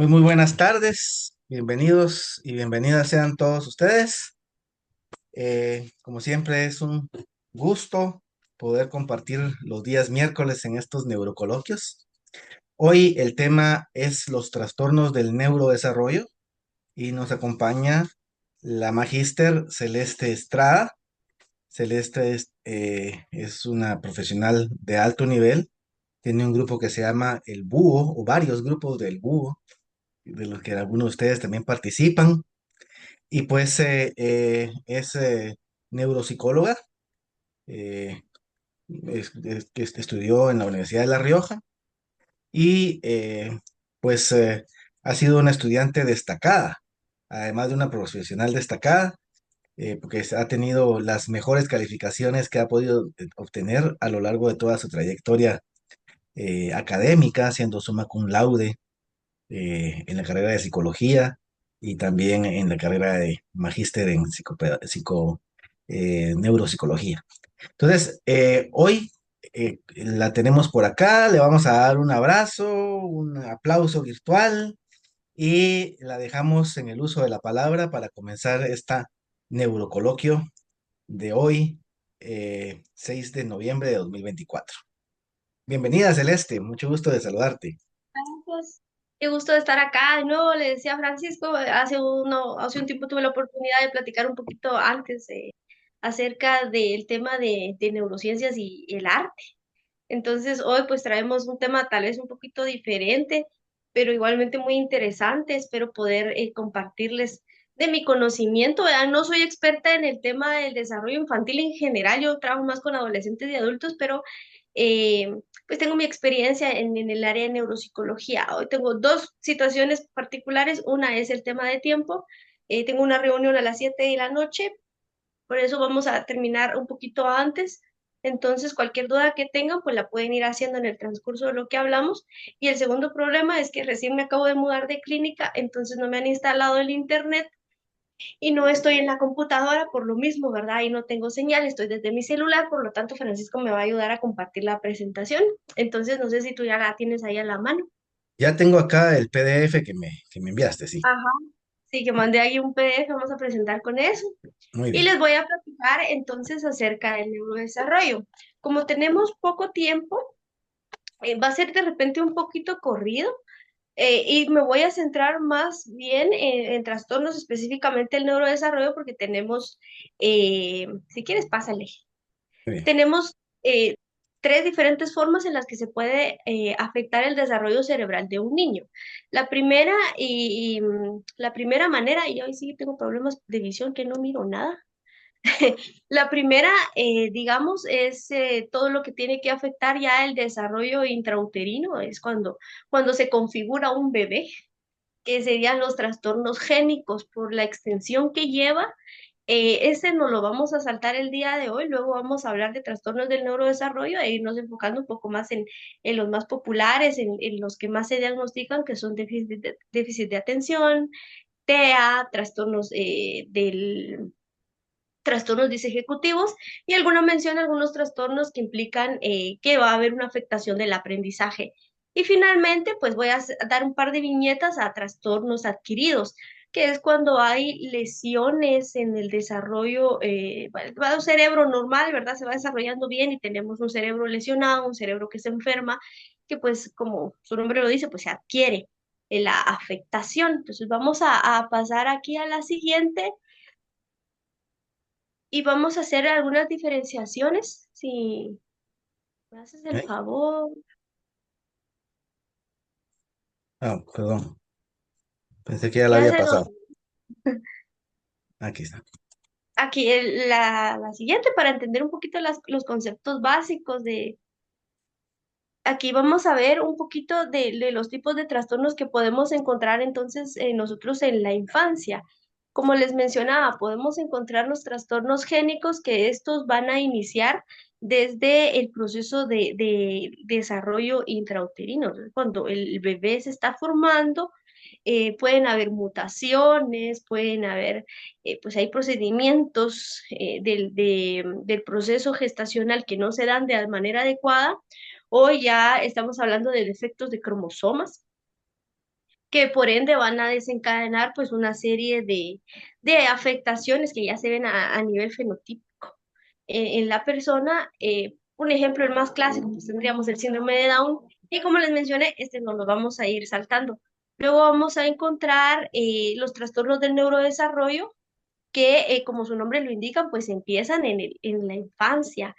Muy buenas tardes, bienvenidos y bienvenidas sean todos ustedes. Como siempre es un gusto poder compartir los días miércoles en estos neurocoloquios. Hoy el tema es los trastornos del neurodesarrollo y nos acompaña la magíster Celeste Estrada. Celeste es una profesional de alto nivel, tiene un grupo que se llama el Búho o varios grupos del Búho de los que algunos de ustedes también participan. Y pues es neuropsicóloga, eh, que estudió en la Universidad de La Rioja y pues ha sido una estudiante destacada, además de una profesional destacada, porque ha tenido las mejores calificaciones que ha podido obtener a lo largo de toda su trayectoria académica, siendo summa cum laude en la carrera de psicología y también en la carrera de magíster en neuropsicología. Entonces, hoy la tenemos por acá, le vamos a dar un abrazo, un aplauso virtual y la dejamos en el uso de la palabra para comenzar esta neurocoloquio de hoy, 6 de noviembre de 2024. Bienvenida, Celeste, mucho gusto de saludarte. Pues, qué gusto de estar acá. De nuevo, le decía a Francisco, hace un tiempo tuve la oportunidad de platicar un poquito antes acerca del tema de neurociencias y el arte. Entonces, hoy pues traemos un tema tal vez un poquito diferente, pero igualmente muy interesante. Espero poder compartirles de mi conocimiento. ¿Verdad? No soy experta en el tema del desarrollo infantil en general, yo trabajo más con adolescentes y adultos, pero eh, pues tengo mi experiencia en el área de neuropsicología. Hoy tengo dos situaciones particulares. Una es el tema de tiempo. Tengo una reunión a las 7 de la noche, por eso vamos a terminar un poquito antes. Entonces, cualquier duda que tengan, pues la pueden ir haciendo en el transcurso de lo que hablamos. Y el segundo problema es que recién me acabo de mudar de clínica, entonces no me han instalado el internet y no estoy en la computadora por lo mismo, ¿verdad? Y no tengo señal, estoy desde mi celular, por lo tanto, Francisco me va a ayudar a compartir la presentación. Entonces, no sé si tú ya la tienes ahí a la mano. Ya tengo acá el PDF que me enviaste, sí. Ajá. Sí, que mandé ahí un PDF, vamos a presentar con eso. Muy Y bien. les voy a platicar entonces acerca del neurodesarrollo. Como tenemos poco tiempo, va a ser de repente un poquito corrido, y me voy a centrar más bien en trastornos, específicamente el neurodesarrollo, porque tenemos, si quieres, pásale. Muy bien. Tenemos tres diferentes formas en las que se puede afectar el desarrollo cerebral de un niño. La primera la primera manera, y hoy sí tengo problemas de visión que no miro nada. La primera, digamos, es todo lo que tiene que afectar ya el desarrollo intrauterino, es cuando se configura un bebé, que serían los trastornos génicos por la extensión que lleva. Ese no lo vamos a saltar el día de hoy, luego vamos a hablar de trastornos del neurodesarrollo e irnos enfocando un poco más en los más populares, en los que más se diagnostican, que son déficit de atención, TEA, trastornos disejecutivos y alguna mención a algunos trastornos que implican que va a haber una afectación del aprendizaje. Y finalmente, pues voy a dar un par de viñetas a trastornos adquiridos, que es cuando hay lesiones en el desarrollo, va un cerebro normal, ¿verdad? Se va desarrollando bien y tenemos un cerebro lesionado, un cerebro que se enferma, que pues como su nombre lo dice, pues se adquiere la afectación. Entonces vamos a pasar aquí a la siguiente y vamos a hacer algunas diferenciaciones. Si me haces el Ok. favor. Ah, perdón, pensé que ya la Ya había se nos... pasado. Aquí está. Aquí la siguiente para entender un poquito los conceptos básicos de... Aquí vamos a ver un poquito de los tipos de trastornos que podemos encontrar entonces nosotros en la infancia. Como les mencionaba, podemos encontrar los trastornos génicos que estos van a iniciar desde el proceso de desarrollo intrauterino. Cuando el bebé se está formando, pueden haber mutaciones, pueden haber, pues hay procedimientos del proceso gestacional que no se dan de manera adecuada, o ya estamos hablando de defectos de cromosomas que por ende van a desencadenar pues una serie de afectaciones que ya se ven a nivel fenotípico en la persona. Un ejemplo, el más clásico, pues tendríamos el síndrome de Down, y como les mencioné, este no lo vamos a ir saltando. Luego vamos a encontrar los trastornos del neurodesarrollo, que como su nombre lo indica, pues empiezan en la infancia.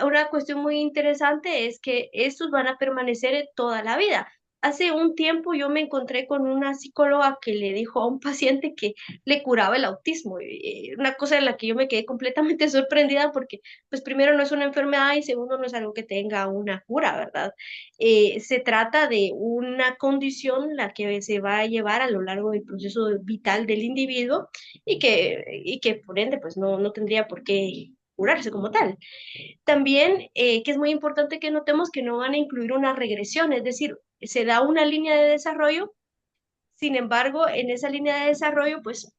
Una cuestión muy interesante es que estos van a permanecer toda la vida. Hace un tiempo yo me encontré con una psicóloga que le dijo a un paciente que le curaba el autismo. Una cosa en la que yo me quedé completamente sorprendida porque, pues primero no es una enfermedad y segundo no es algo que tenga una cura, ¿verdad? Se trata de una condición la que se va a llevar a lo largo del proceso vital del individuo y que por ende, pues no tendría por qué curarse como tal. También, que es muy importante que notemos que no van a incluir una regresión, es decir, se da una línea de desarrollo, sin embargo, en esa línea de desarrollo, pues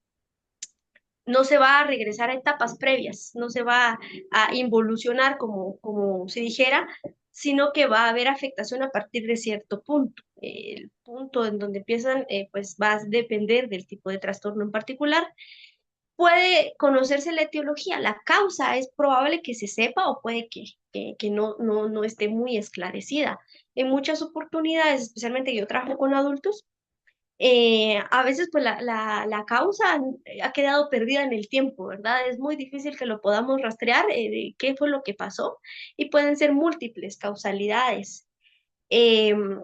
no se va a regresar a etapas previas, no se va a involucionar como se dijera, sino que va a haber afectación a partir de cierto punto. El punto en donde empiezan, pues va a depender del tipo de trastorno en particular. Puede conocerse la etiología, la causa es probable que se sepa o puede que no esté muy esclarecida. En muchas oportunidades, especialmente yo trabajo con adultos, a veces pues la causa ha quedado perdida en el tiempo, ¿verdad? Es muy difícil que lo podamos rastrear, de qué fue lo que pasó, y pueden ser múltiples causalidades. Em,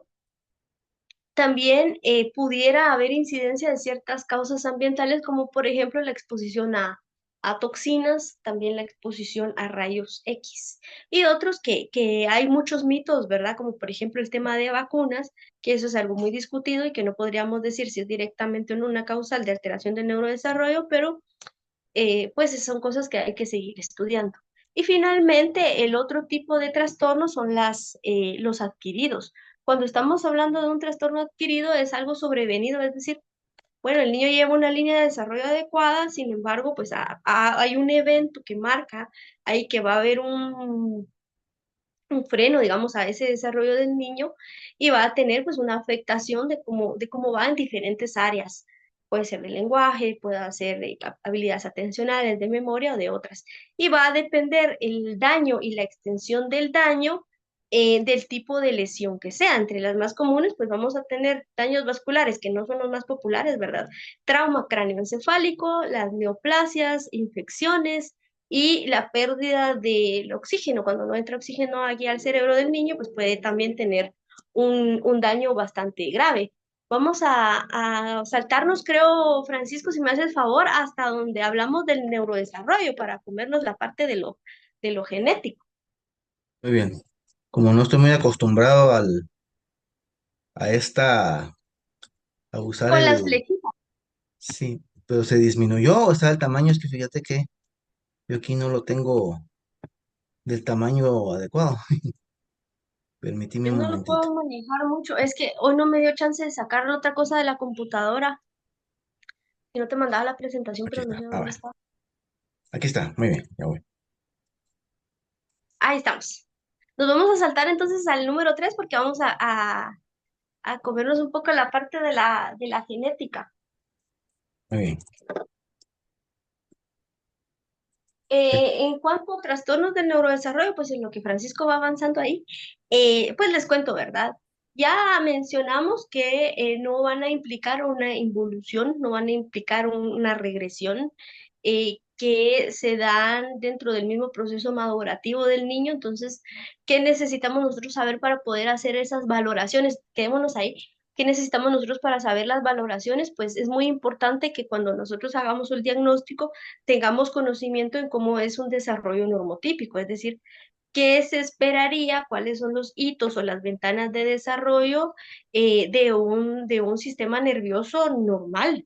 También pudiera haber incidencia de ciertas causas ambientales, como por ejemplo la exposición a toxinas, también la exposición a rayos X. Y otros que hay muchos mitos, ¿verdad? Como por ejemplo el tema de vacunas, que eso es algo muy discutido y que no podríamos decir si es directamente en una causal de alteración del neurodesarrollo, pero pues son cosas que hay que seguir estudiando. Y finalmente, el otro tipo de trastornos son los adquiridos. Cuando estamos hablando de un trastorno adquirido, es algo sobrevenido, es decir, bueno, el niño lleva una línea de desarrollo adecuada, sin embargo, pues hay un evento que marca ahí que va a haber un freno, digamos, a ese desarrollo del niño, y va a tener pues una afectación de cómo va en diferentes áreas. Puede ser de lenguaje, puede ser de habilidades atencionales, de memoria o de otras. Y va a depender el daño y la extensión del daño del tipo de lesión que sea. Entre las más comunes, pues vamos a tener daños vasculares, que no son los más populares, ¿verdad? Trauma cráneoencefálico, las neoplasias, infecciones, y la pérdida del oxígeno. Cuando no entra oxígeno aquí al cerebro del niño, pues puede también tener un daño bastante grave. Vamos a saltarnos, creo, Francisco, si me haces favor, hasta donde hablamos del neurodesarrollo para comernos la parte de lo genético. Muy bien. Como no estoy muy acostumbrado a esta, a usar Con las el, flechitas. sí, pero se disminuyó, o sea, el tamaño es que fíjate que yo aquí no lo tengo del tamaño adecuado. Permíteme Yo un no lo momentito. puedo manejar mucho. Es que hoy no me dio chance de sacar otra cosa de la computadora. Y no te mandaba la presentación, Aquí pero no está. sé Ah, dónde bueno. está. Aquí está. Muy bien, ya voy. Ahí estamos. Nos vamos a saltar entonces al número 3 porque vamos a comernos un poco la parte de la genética. Muy bien. En cuanto a trastornos del neurodesarrollo, pues en lo que Francisco va avanzando ahí, pues les cuento, ¿verdad? Ya mencionamos que no van a implicar una involución, no van a implicar una regresión, que se dan dentro del mismo proceso madurativo del niño. Entonces, ¿qué necesitamos nosotros saber para poder hacer esas valoraciones? Quedémonos ahí. ¿Qué necesitamos nosotros para saber las valoraciones? Pues es muy importante que cuando nosotros hagamos el diagnóstico, tengamos conocimiento en cómo es un desarrollo normotípico, es decir, qué se esperaría, cuáles son los hitos o las ventanas de desarrollo de un sistema nervioso normal.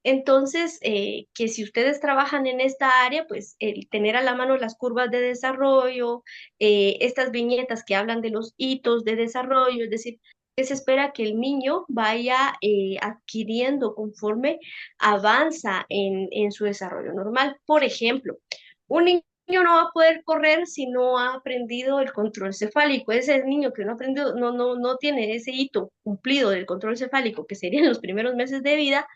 Entonces, que si ustedes trabajan en esta área, pues el tener a la mano las curvas de desarrollo, estas viñetas que hablan de los hitos de desarrollo, es decir, que se espera que el niño vaya adquiriendo conforme avanza en su desarrollo normal. Por ejemplo, un niño no va a poder correr si no ha aprendido el control cefálico. Ese niño que no ha aprendido, no tiene ese hito cumplido del control cefálico, que sería en los primeros meses de vida,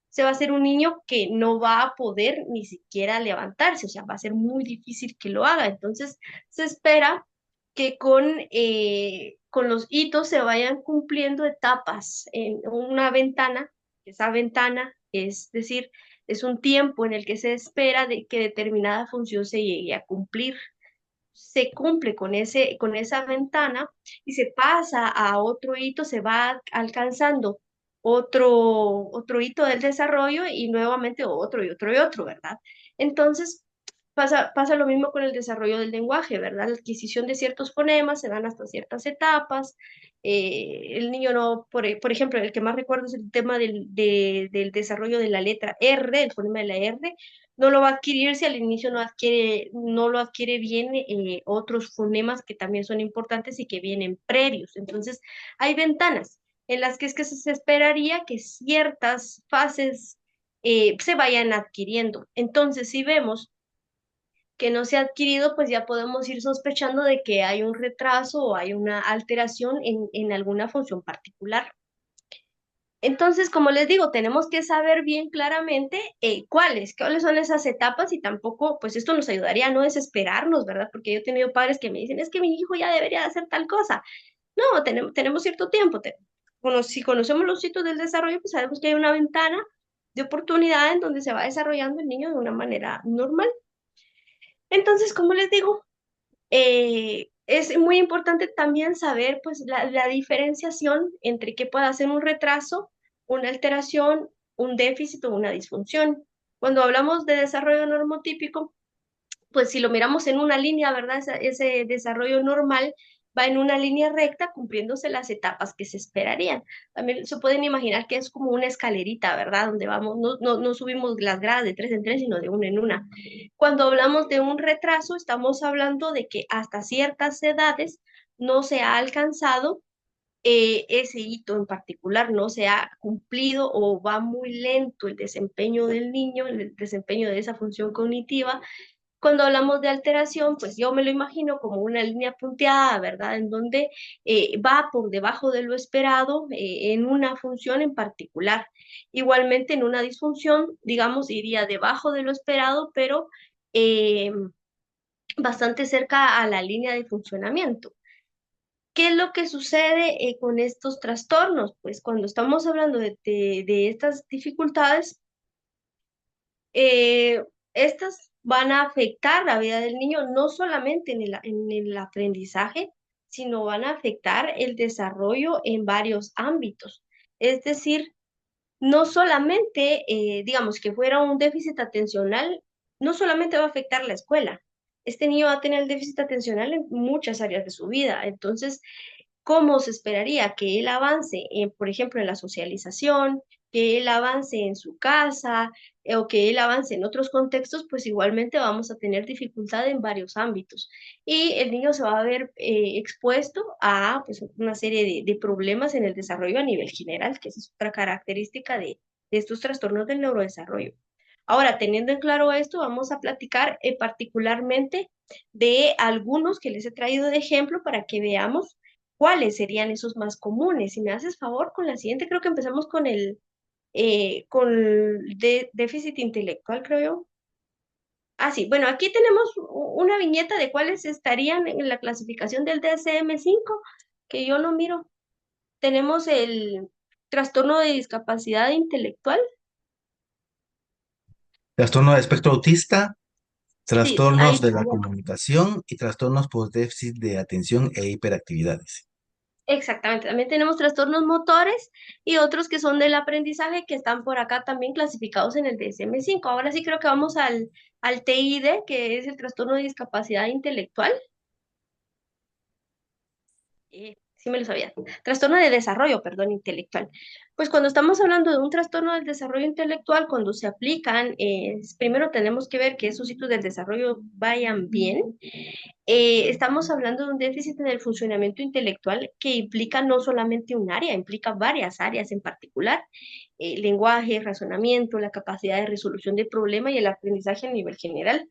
se va a ser un niño que no va a poder ni siquiera levantarse, o sea, va a ser muy difícil que lo haga. Entonces, se espera que con los hitos se vayan cumpliendo etapas en una ventana. Esa ventana, es decir, es un tiempo en el que se espera de que determinada función se llegue a cumplir. Se cumple con esa ventana y se pasa a otro hito, se va alcanzando otro hito del desarrollo y nuevamente otro y otro y otro, ¿verdad? Entonces, pasa lo mismo con el desarrollo del lenguaje, ¿verdad? La adquisición de ciertos fonemas se dan hasta ciertas etapas. El niño no, por ejemplo, el que más recuerdo es el tema del desarrollo de la letra R, el fonema de la R, no lo va a adquirir si al inicio no lo adquiere bien otros fonemas que también son importantes y que vienen previos. Entonces, hay ventanas en las que es que se esperaría que ciertas fases se vayan adquiriendo. Entonces, si vemos que no se ha adquirido, pues ya podemos ir sospechando de que hay un retraso o hay una alteración en alguna función particular. Entonces, como les digo, tenemos que saber bien claramente cuáles son esas etapas y tampoco, pues esto nos ayudaría a no desesperarnos, ¿verdad? Porque yo he tenido padres que me dicen, es que mi hijo ya debería hacer tal cosa. No, tenemos cierto tiempo. Si conocemos los sitios del desarrollo, pues sabemos que hay una ventana de oportunidad en donde se va desarrollando el niño de una manera normal. Entonces, como les digo, es muy importante también saber pues la diferenciación entre qué puede ser un retraso, una alteración, un déficit o una disfunción. Cuando hablamos de desarrollo normotípico, pues si lo miramos en una línea, ¿verdad? Ese desarrollo normal va en una línea recta cumpliéndose las etapas que se esperarían. También se pueden imaginar que es como una escalerita, ¿verdad? Donde vamos, no subimos las gradas de tres en tres, sino de una en una. Cuando hablamos de un retraso, estamos hablando de que hasta ciertas edades no se ha alcanzado ese hito en particular, no se ha cumplido o va muy lento el desempeño del niño, el desempeño de esa función cognitiva. Cuando hablamos de alteración, pues yo me lo imagino como una línea punteada, ¿verdad? En donde va por debajo de lo esperado en una función en particular. Igualmente en una disfunción, digamos, iría debajo de lo esperado, pero eh, bastante cerca a la línea de funcionamiento. ¿Qué es lo que sucede con estos trastornos? Pues cuando estamos hablando de estas dificultades, eh, estas van a afectar la vida del niño no solamente en el aprendizaje, sino van a afectar el desarrollo en varios ámbitos. Es decir, no solamente, digamos, que fuera un déficit atencional, no solamente va a afectar la escuela. Este niño va a tener el déficit atencional en muchas áreas de su vida. Entonces, cómo se esperaría que él avance, por ejemplo, en la socialización, que él avance en su casa o que él avance en otros contextos, pues igualmente vamos a tener dificultad en varios ámbitos. Y el niño se va a ver expuesto a pues, una serie de problemas en el desarrollo a nivel general, que esa es otra característica de estos trastornos del neurodesarrollo. Ahora, teniendo en claro esto, vamos a platicar particularmente de algunos que les he traído de ejemplo para que veamos cuáles serían esos más comunes. Si me haces favor con la siguiente, creo que empezamos con déficit intelectual, creo yo. Ah, sí, bueno, aquí tenemos una viñeta de cuáles estarían en la clasificación del DSM-5, que yo no miro. Tenemos el trastorno de discapacidad intelectual. Trastorno de espectro autista, Sí, trastornos ahí de la comunicación y trastornos por déficit de atención e hiperactividades. exactamente. También tenemos trastornos motores y otros que son del aprendizaje que están por acá también clasificados en el DSM-5. Ahora sí creo que vamos al TID, que es el trastorno de discapacidad intelectual. Sí me lo sabía. Trastorno de desarrollo, perdón, intelectual. Pues cuando estamos hablando de un trastorno del desarrollo intelectual, cuando se aplican, primero tenemos que ver que esos hitos del desarrollo vayan bien. Estamos hablando de un déficit en el funcionamiento intelectual que implica no solamente un área, implica varias áreas en particular, lenguaje, razonamiento, la capacidad de resolución de problemas y el aprendizaje a nivel general.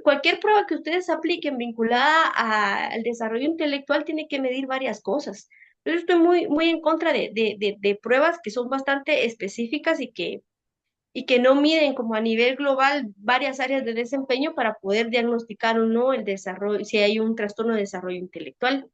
cualquier prueba que ustedes apliquen vinculada al desarrollo intelectual tiene que medir varias cosas. Yo estoy muy en contra de pruebas que son bastante específicas y que no miden como a nivel global varias áreas de desempeño para poder diagnosticar o no el desarrollo, si hay un trastorno de desarrollo intelectual.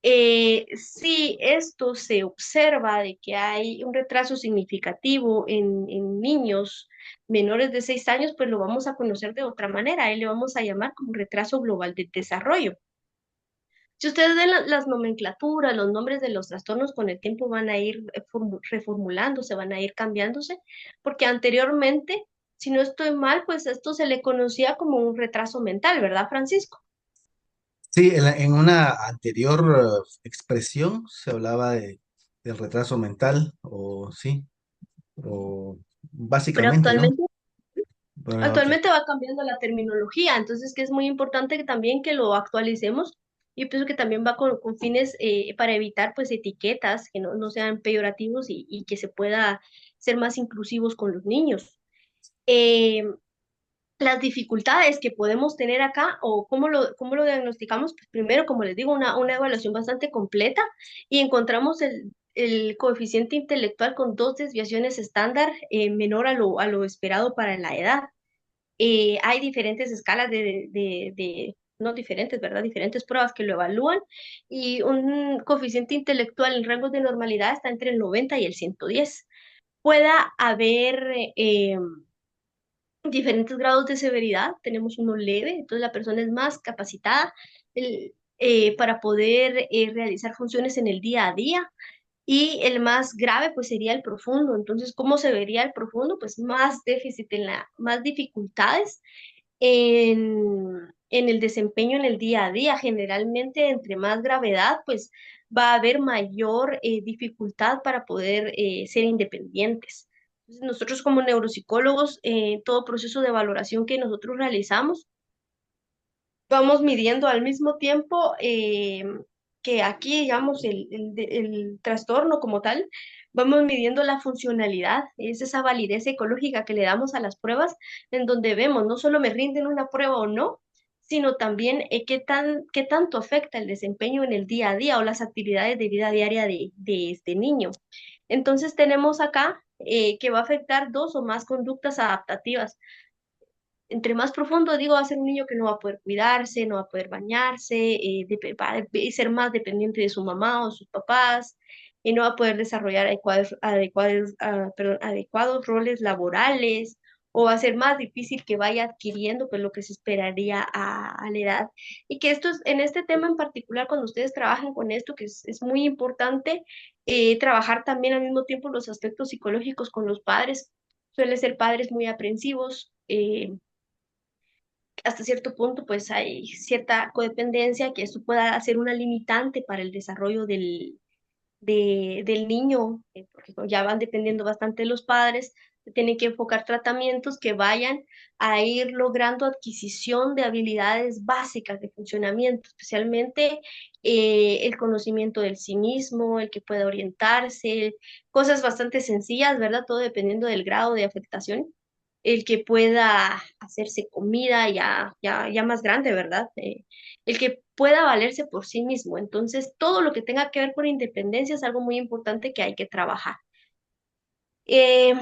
Si esto se observa de que hay un retraso significativo en niños menores de 6 años, pues lo vamos a conocer de otra manera. A él le vamos a llamar como retraso global de desarrollo. Si ustedes ven las nomenclaturas, los nombres de los trastornos con el tiempo van a ir reformulándose, van a ir cambiándose, porque anteriormente, si no estoy mal, pues esto se le conocía como un retraso mental, ¿verdad, Francisco? Sí, en una anterior expresión se hablaba del retraso mental, o sí, o Pero básicamente, ¿no? actualmente Bueno, Actualmente va cambiando la terminología, entonces que es muy importante que también que lo actualicemos y pienso que también va con fines para evitar pues etiquetas que no sean peyorativos y que se pueda ser más inclusivos con los niños. Eh, las dificultades que podemos tener acá o cómo lo diagnosticamos, pues primero, como les digo, una evaluación bastante completa y encontramos el coeficiente intelectual con dos desviaciones estándar menor a lo esperado para la edad. Hay diferentes escalas no diferentes, ¿verdad? Diferentes pruebas que lo evalúan y un coeficiente intelectual en rangos de normalidad está entre el 90 y el 110. Pueda haber diferentes grados de severidad, tenemos uno leve, entonces la persona es más capacitada para poder realizar funciones en el día a día. Y el más grave, pues sería el profundo. Entonces, ¿cómo se vería el profundo? Pues más déficit más dificultades en el desempeño en el día a día. Generalmente, entre más gravedad, pues va a haber mayor dificultad para poder ser independientes. Entonces, nosotros como neuropsicólogos, todo proceso de valoración que nosotros realizamos, vamos midiendo al mismo tiempo que aquí, digamos, el trastorno como tal, vamos midiendo la funcionalidad, es esa validez ecológica que le damos a las pruebas, en donde vemos no solo me rinden una prueba o no, sino también qué tanto afecta el desempeño en el día a día o las actividades de vida diaria de este niño. Entonces tenemos acá que va a afectar dos o más conductas adaptativas entre más profundo, digo, va a ser un niño que no va a poder cuidarse, no va a poder bañarse, va a ser más dependiente de su mamá o sus papás, y no va a poder desarrollar adecuados roles laborales, o va a ser más difícil que vaya adquiriendo pues, lo que se esperaría a la edad. Y que esto es, en este tema en particular, cuando ustedes trabajan con esto, que es muy importante, trabajar también al mismo tiempo los aspectos psicológicos con los padres. Suelen ser padres muy aprensivos, hasta cierto punto, pues hay cierta codependencia que esto pueda ser una limitante para el desarrollo del niño, porque ya van dependiendo bastante de los padres, se tienen que enfocar tratamientos que vayan a ir logrando adquisición de habilidades básicas de funcionamiento, especialmente el conocimiento del sí mismo, el que pueda orientarse, cosas bastante sencillas, ¿verdad? Todo dependiendo del grado de afectación, el que pueda hacerse comida ya más grande, ¿verdad? El que pueda valerse por sí mismo. Entonces, todo lo que tenga que ver con independencia es algo muy importante que hay que trabajar. Eh,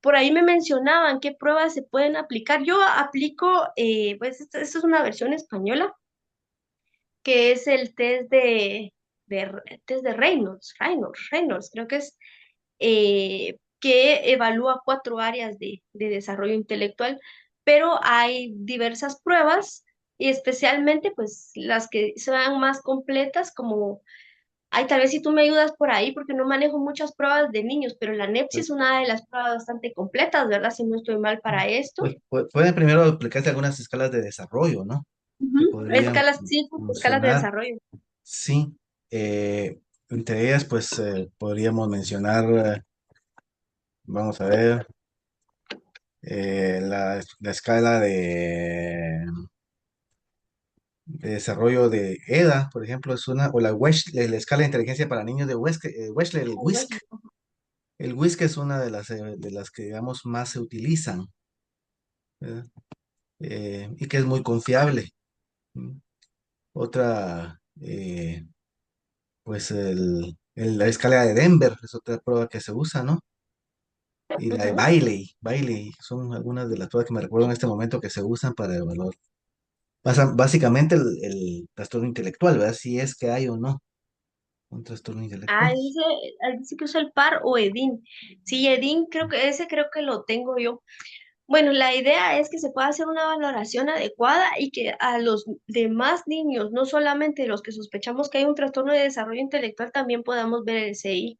por ahí me mencionaban qué pruebas se pueden aplicar. Yo aplico, pues esta es una versión española, que es el test de Reynolds, creo que es, que evalúa 4 áreas de desarrollo intelectual, pero hay diversas pruebas y especialmente pues las que sean más completas como, ay, tal vez si tú me ayudas por ahí porque no manejo muchas pruebas de niños, pero la NEPSI es una de las pruebas bastante completas, ¿verdad? Si no estoy mal para esto. pues pueden primero aplicarse algunas escalas de desarrollo, ¿no? Que Ujú. podrían Escalas, sí, escalas de funcionar. desarrollo. Sí, entre ellas, pues podríamos mencionar, vamos a ver, la escala de desarrollo de EDA, por ejemplo, es una, o la escala de inteligencia para niños de Wechsler, el Ay, WISC. bueno. El WISC es una de las que, digamos, más se utilizan, ¿verdad? y que es muy confiable. ¿Mm? Otra, pues la escala de Denver es otra prueba que se usa, ¿no? Y la de Ujú. Bailey, son algunas de las pruebas que me recuerdo en este momento que se usan para evaluar. Básicamente el trastorno intelectual, ¿verdad? Si es que hay o no un trastorno intelectual. Ahí dice que usa el par o Edin. Sí, Edin, creo que lo tengo yo. Bueno, la idea es que se pueda hacer una valoración adecuada y que a los demás niños, no solamente los que sospechamos que hay un trastorno de desarrollo intelectual, también podamos ver el CI,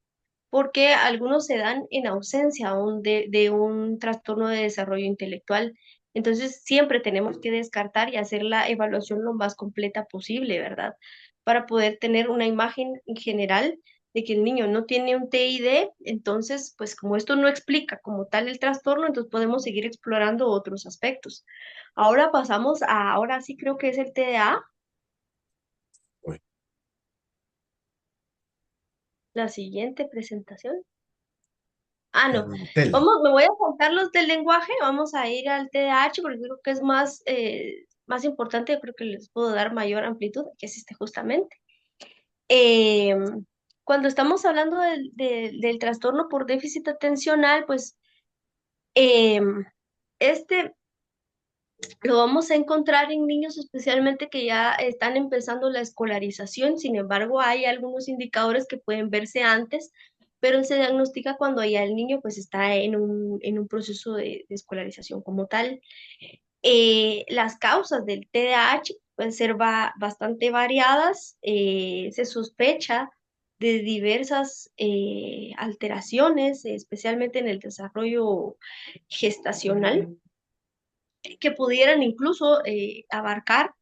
porque algunos se dan en ausencia aún de un trastorno de desarrollo intelectual. Entonces, siempre tenemos que descartar y hacer la evaluación lo más completa posible, ¿verdad? Para poder tener una imagen en general de que el niño no tiene un TID, entonces, pues como esto no explica como tal el trastorno, entonces podemos seguir explorando otros aspectos. Ahora pasamos ahora sí creo que es el TDA, Uy, la siguiente presentación. Ah, no. el TEL. Me voy a contar los del lenguaje, vamos a ir al TDAH porque creo que es más importante, yo creo que les puedo dar mayor amplitud, que es este justamente. Eh, Cuando estamos hablando del trastorno por déficit atencional, pues eh, este lo vamos a encontrar en niños especialmente que ya están empezando la escolarización. Sin embargo, hay algunos indicadores que pueden verse antes, pero se diagnostica cuando ya el niño pues está en un proceso de escolarización como tal. Las causas del TDAH pueden ser bastante variadas. Se sospecha de diversas alteraciones, especialmente en el desarrollo gestacional que pudieran incluso abarcar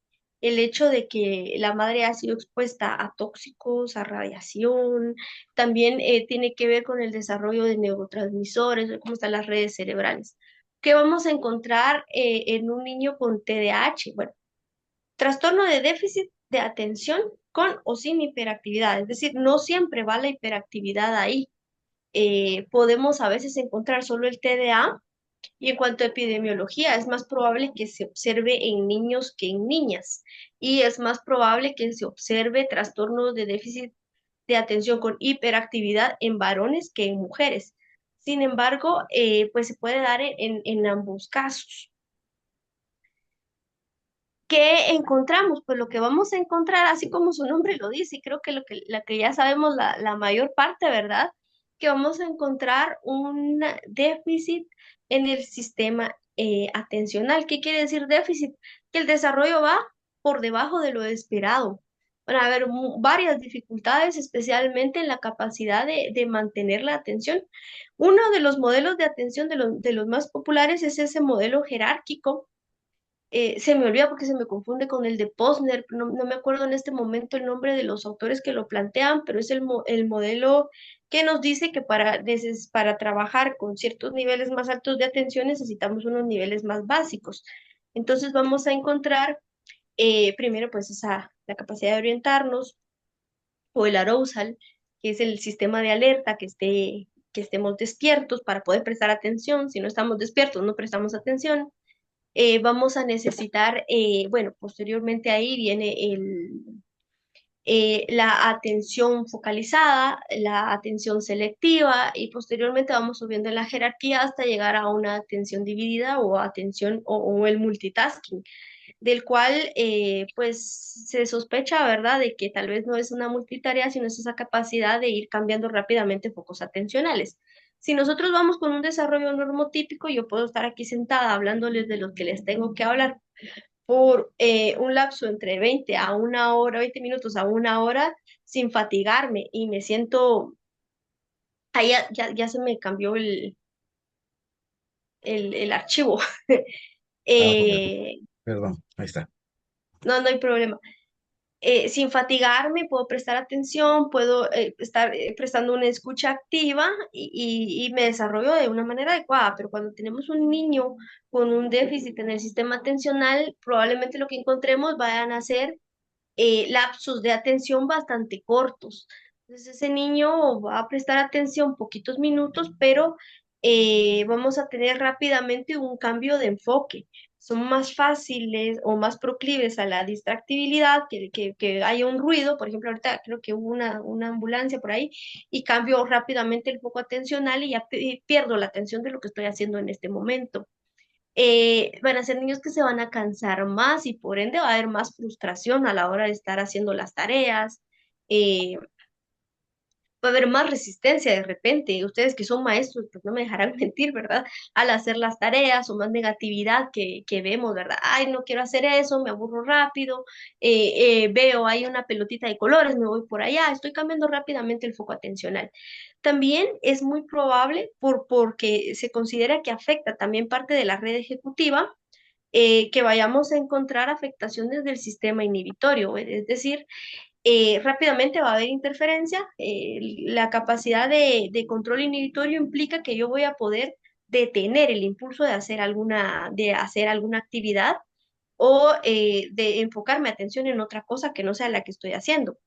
el hecho de que la madre ha sido expuesta a tóxicos, a radiación, también tiene que ver con el desarrollo de neurotransmisores, de cómo están las redes cerebrales. ¿Qué vamos a encontrar en un niño con TDAH? Bueno, trastorno de déficit de atención con o sin hiperactividad, es decir, no siempre va la hiperactividad ahí. Podemos a veces encontrar solo el TDA y en cuanto a epidemiología, es más probable que se observe en niños que en niñas. Y es más probable que se observe trastornos de déficit de atención con hiperactividad en varones que en mujeres. Sin embargo, pues se puede dar en ambos casos. ¿Qué encontramos? Pues lo que vamos a encontrar, así como su nombre lo dice, y creo que la que ya sabemos la mayor parte, ¿verdad? Que vamos a encontrar un déficit en el sistema atencional. ¿Qué quiere decir déficit? Que el desarrollo va por debajo de lo esperado. Van a haber varias dificultades, especialmente en la capacidad de mantener la atención. Uno de los modelos de atención de los más populares es ese modelo jerárquico. Se me olvida porque se me confunde con el de Posner, no me acuerdo en este momento el nombre de los autores que lo plantean, pero es el modelo que nos dice que para trabajar con ciertos niveles más altos de atención necesitamos unos niveles más básicos. Entonces vamos a encontrar primero pues la capacidad de orientarnos o el arousal, que es el sistema de alerta que estemos despiertos para poder prestar atención. Si no estamos despiertos, no prestamos atención. Vamos a necesitar, bueno, posteriormente ahí viene la atención focalizada, la atención selectiva y posteriormente vamos subiendo en la jerarquía hasta llegar a una atención dividida o atención o el multitasking, del cual pues se sospecha, ¿verdad?, de que tal vez no es una multitarea, sino es esa capacidad de ir cambiando rápidamente focos atencionales. Si nosotros vamos con un desarrollo normotípico, yo puedo estar aquí sentada hablándoles de lo que les tengo que hablar por un lapso entre 20 a una hora, 20 minutos a una hora, sin fatigarme y me siento, ahí ya se me cambió el archivo. Ah, bueno, Eh, perdón, ahí está. no hay problema. Sin fatigarme, puedo prestar atención, puedo estar prestando una escucha activa y me desarrollo de una manera adecuada, pero cuando tenemos un niño con un déficit en el sistema atencional, probablemente lo que encontremos vayan a ser lapsos de atención bastante cortos. Entonces ese niño va a prestar atención poquitos minutos, pero vamos a tener rápidamente un cambio de enfoque. son más fáciles o más proclives a la distractibilidad, que haya un ruido. Por ejemplo, ahorita creo que hubo una ambulancia por ahí y cambio rápidamente el foco atencional y ya pierdo la atención de lo que estoy haciendo en este momento. Van a ser niños que se van a cansar más y por ende va a haber más frustración a la hora de estar haciendo las tareas. eh, Va a haber más resistencia de repente. Ustedes que son maestros, pues no me dejarán mentir, ¿verdad? Al hacer las tareas o más negatividad que vemos, ¿verdad? Ay, no quiero hacer eso, me aburro rápido, veo ahí una pelotita de colores, me voy por allá, estoy cambiando rápidamente el foco atencional. También es muy probable, porque se considera que afecta también parte de la red ejecutiva, que vayamos a encontrar afectaciones del sistema inhibitorio, es decir, rápidamente va a haber interferencia. La capacidad de control inhibitorio implica que yo voy a poder detener el impulso de hacer alguna actividad o de enfocar mi atención en otra cosa que no sea la que estoy haciendo.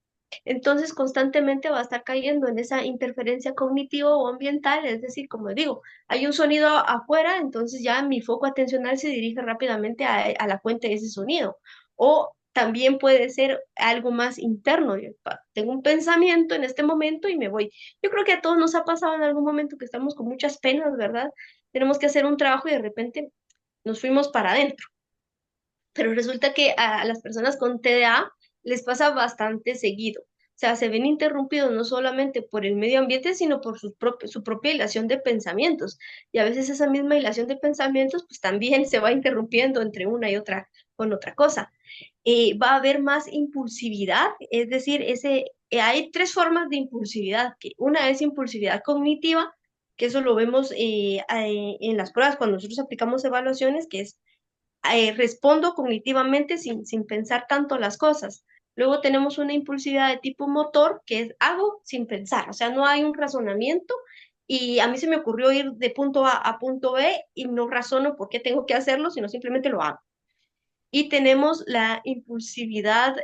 Entonces, constantemente va a estar cayendo en esa interferencia cognitiva o ambiental, es decir, como digo, hay un sonido afuera, entonces ya mi foco atencional se dirige rápidamente a la fuente de ese sonido. O también puede ser algo más interno. Yo, tengo un pensamiento en este momento y me voy. Yo creo que a todos nos ha pasado en algún momento que estamos con muchas penas, ¿verdad? Tenemos que hacer un trabajo y de repente nos fuimos para adentro. Pero resulta que a las personas con TDA les pasa bastante seguido. O sea, se ven interrumpidos no solamente por el medio ambiente, sino por su propia hilación de pensamientos. Y a veces esa misma hilación de pensamientos, pues también se va interrumpiendo entre una y otra con otra cosa. Va a haber más impulsividad, es decir, hay tres formas de impulsividad. Que una es impulsividad cognitiva, que eso lo vemos en las pruebas cuando nosotros aplicamos evaluaciones, que es respondo cognitivamente sin pensar tanto las cosas. Luego tenemos una impulsividad de tipo motor, que es hago sin pensar, o sea, no hay un razonamiento y a mí se me ocurrió ir de punto A punto B y no razono por qué tengo que hacerlo, sino simplemente lo hago. Y tenemos la impulsividad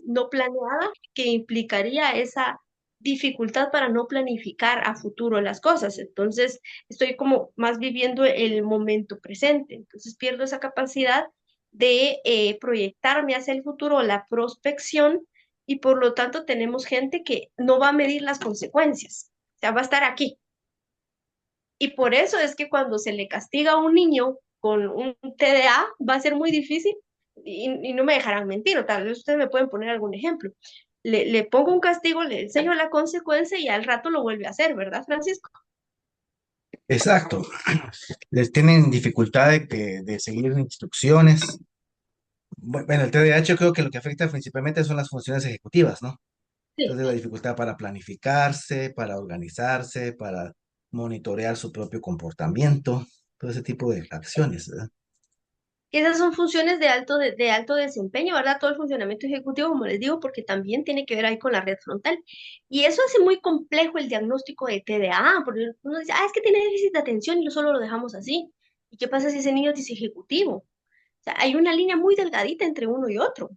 no planeada, que implicaría esa dificultad para no planificar a futuro las cosas. Entonces, estoy como más viviendo el momento presente. Entonces, pierdo esa capacidad de proyectarme hacia el futuro, la prospección, y por lo tanto tenemos gente que no va a medir las consecuencias. O sea, va a estar aquí. Y por eso es que cuando se le castiga a un niño con un TDA, va a ser muy difícil y no me dejarán mentir, o tal vez ustedes me pueden poner algún ejemplo. Le pongo un castigo, le enseño la consecuencia y al rato lo vuelve a hacer, ¿verdad, Francisco? Exacto. Les tienen dificultad de seguir instrucciones. Bueno, el TDAH yo creo que lo que afecta principalmente son las funciones ejecutivas, ¿no? Sí. Entonces la dificultad para planificarse, para organizarse, para monitorear su propio comportamiento, todo ese tipo de acciones, ¿verdad? Esas son funciones de alto desempeño, ¿verdad? Todo el funcionamiento ejecutivo, como les digo, porque también tiene que ver ahí con la red frontal. Y eso hace muy complejo el diagnóstico de TDA, porque uno dice, es que tiene déficit de atención y solo lo dejamos así. ¿Y qué pasa si ese niño es ejecutivo? O sea, hay una línea muy delgadita entre uno y otro.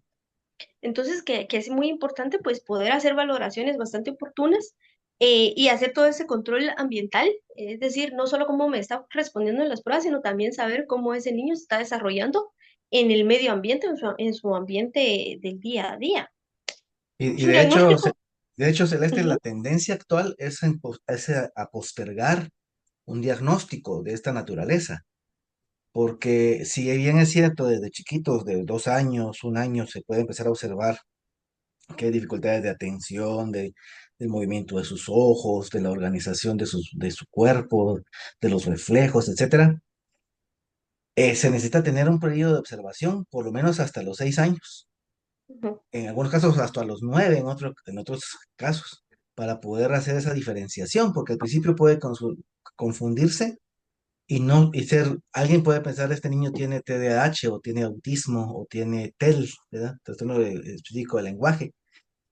Entonces, que es muy importante, pues, poder hacer valoraciones bastante oportunas y hacer todo ese control ambiental, es decir, no solo cómo me está respondiendo en las pruebas, sino también saber cómo ese niño se está desarrollando en el medio ambiente, en su ambiente del día a día. Y Es un diagnóstico. de hecho, Celeste, la Ujú. tendencia actual es, es a postergar un diagnóstico de esta naturaleza, porque si bien es cierto, desde chiquitos, de 2 años, 1 año, se puede empezar a observar que hay dificultades de atención, del movimiento de sus ojos, de la organización de su cuerpo, de los reflejos, etcétera. Se necesita tener un periodo de observación por lo menos hasta los 6 años, Ujú. en algunos casos hasta los 9, en otros casos, para poder hacer esa diferenciación, porque al principio puede confundirse y no, y ser, alguien puede pensar, este niño tiene TDAH o tiene autismo o tiene TEL, ¿verdad? Trastorno específico del lenguaje,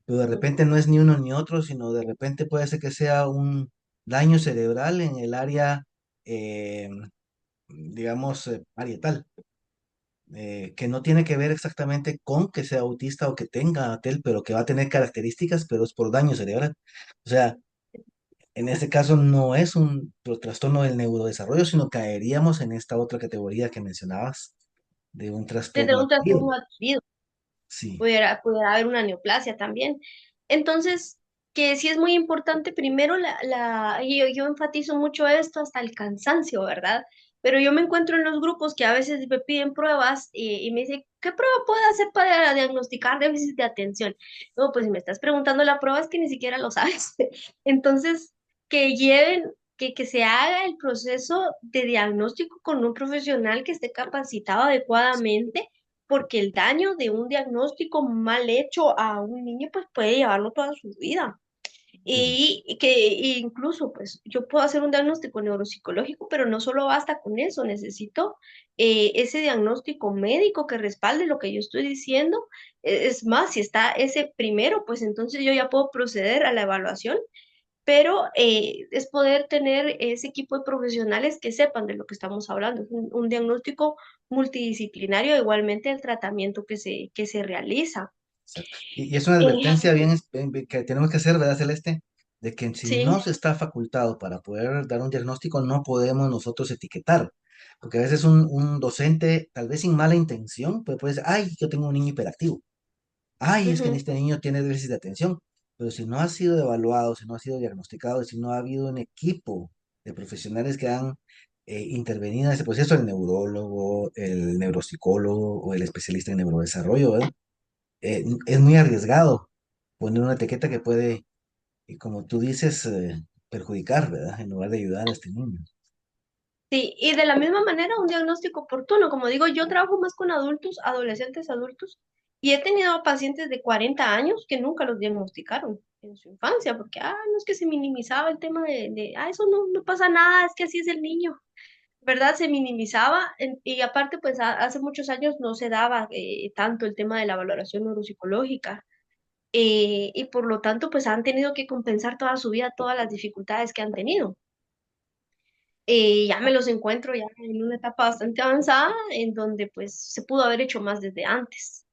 pero de repente Ujú. no es ni uno ni otro, sino de repente puede ser que sea un daño cerebral en el área, eh, digamos, parietal, que no tiene que ver exactamente con que sea autista o que tenga TEL, pero que va a tener características, pero es por daño cerebral. O sea, en este caso no es un trastorno del neurodesarrollo, sino caeríamos en esta otra categoría que mencionabas, de un desde trastorno un trastorno adquirido. adquirido. Sí, Pudiera haber una neoplasia también. Entonces, que sí es muy importante, primero, y yo enfatizo mucho esto hasta el cansancio, ¿verdad? Pero yo me encuentro en los grupos que a veces me piden pruebas y me dicen, ¿qué prueba puedo hacer para diagnosticar déficit de atención? No, pues si me estás preguntando la prueba es que ni siquiera lo sabes. Entonces, que se haga el proceso de diagnóstico con un profesional que esté capacitado adecuadamente porque el daño de un diagnóstico mal hecho a un niño pues puede llevarlo toda su vida. sí, Y que incluso pues yo puedo hacer un diagnóstico neuropsicológico, pero no solo basta con eso, necesito ese diagnóstico médico que respalde lo que yo estoy diciendo. Es más, si está ese primero, pues entonces yo ya puedo proceder a la evaluación, pero es poder tener ese equipo de profesionales que sepan de lo que estamos hablando. Es un diagnóstico multidisciplinario, igualmente el tratamiento que se realiza. exacto. Y es una advertencia Eh, bien, que tenemos que hacer, ¿verdad, Celeste? De que si sí, no se está facultado para poder dar un diagnóstico, no podemos nosotros etiquetar. Porque a veces un docente, tal vez sin mala intención, puede decir, ay, yo tengo un niño hiperactivo. Ay, es que ujú. este niño tiene déficit de atención. Pero si no ha sido evaluado, si no ha sido diagnosticado, si no ha habido un equipo de profesionales que han intervenido en ese proceso, el neurólogo, el neuropsicólogo o el especialista en neurodesarrollo, ¿verdad? Es muy arriesgado poner una etiqueta que puede, como tú dices, perjudicar, ¿verdad? En lugar de ayudar a este niño. Sí, y de la misma manera un diagnóstico oportuno. Como digo, yo trabajo más con adultos, adolescentes adultos, y he tenido pacientes de 40 años que nunca los diagnosticaron en su infancia, porque, no es que se minimizaba el tema eso no pasa nada, es que así es el niño. ¿Verdad? Se minimizaba y aparte, pues hace muchos años no se daba tanto el tema de la valoración neuropsicológica y por lo tanto, pues han tenido que compensar toda su vida todas las dificultades que han tenido. Ya me los encuentro ya en una etapa bastante avanzada en donde pues se pudo haber hecho más desde antes.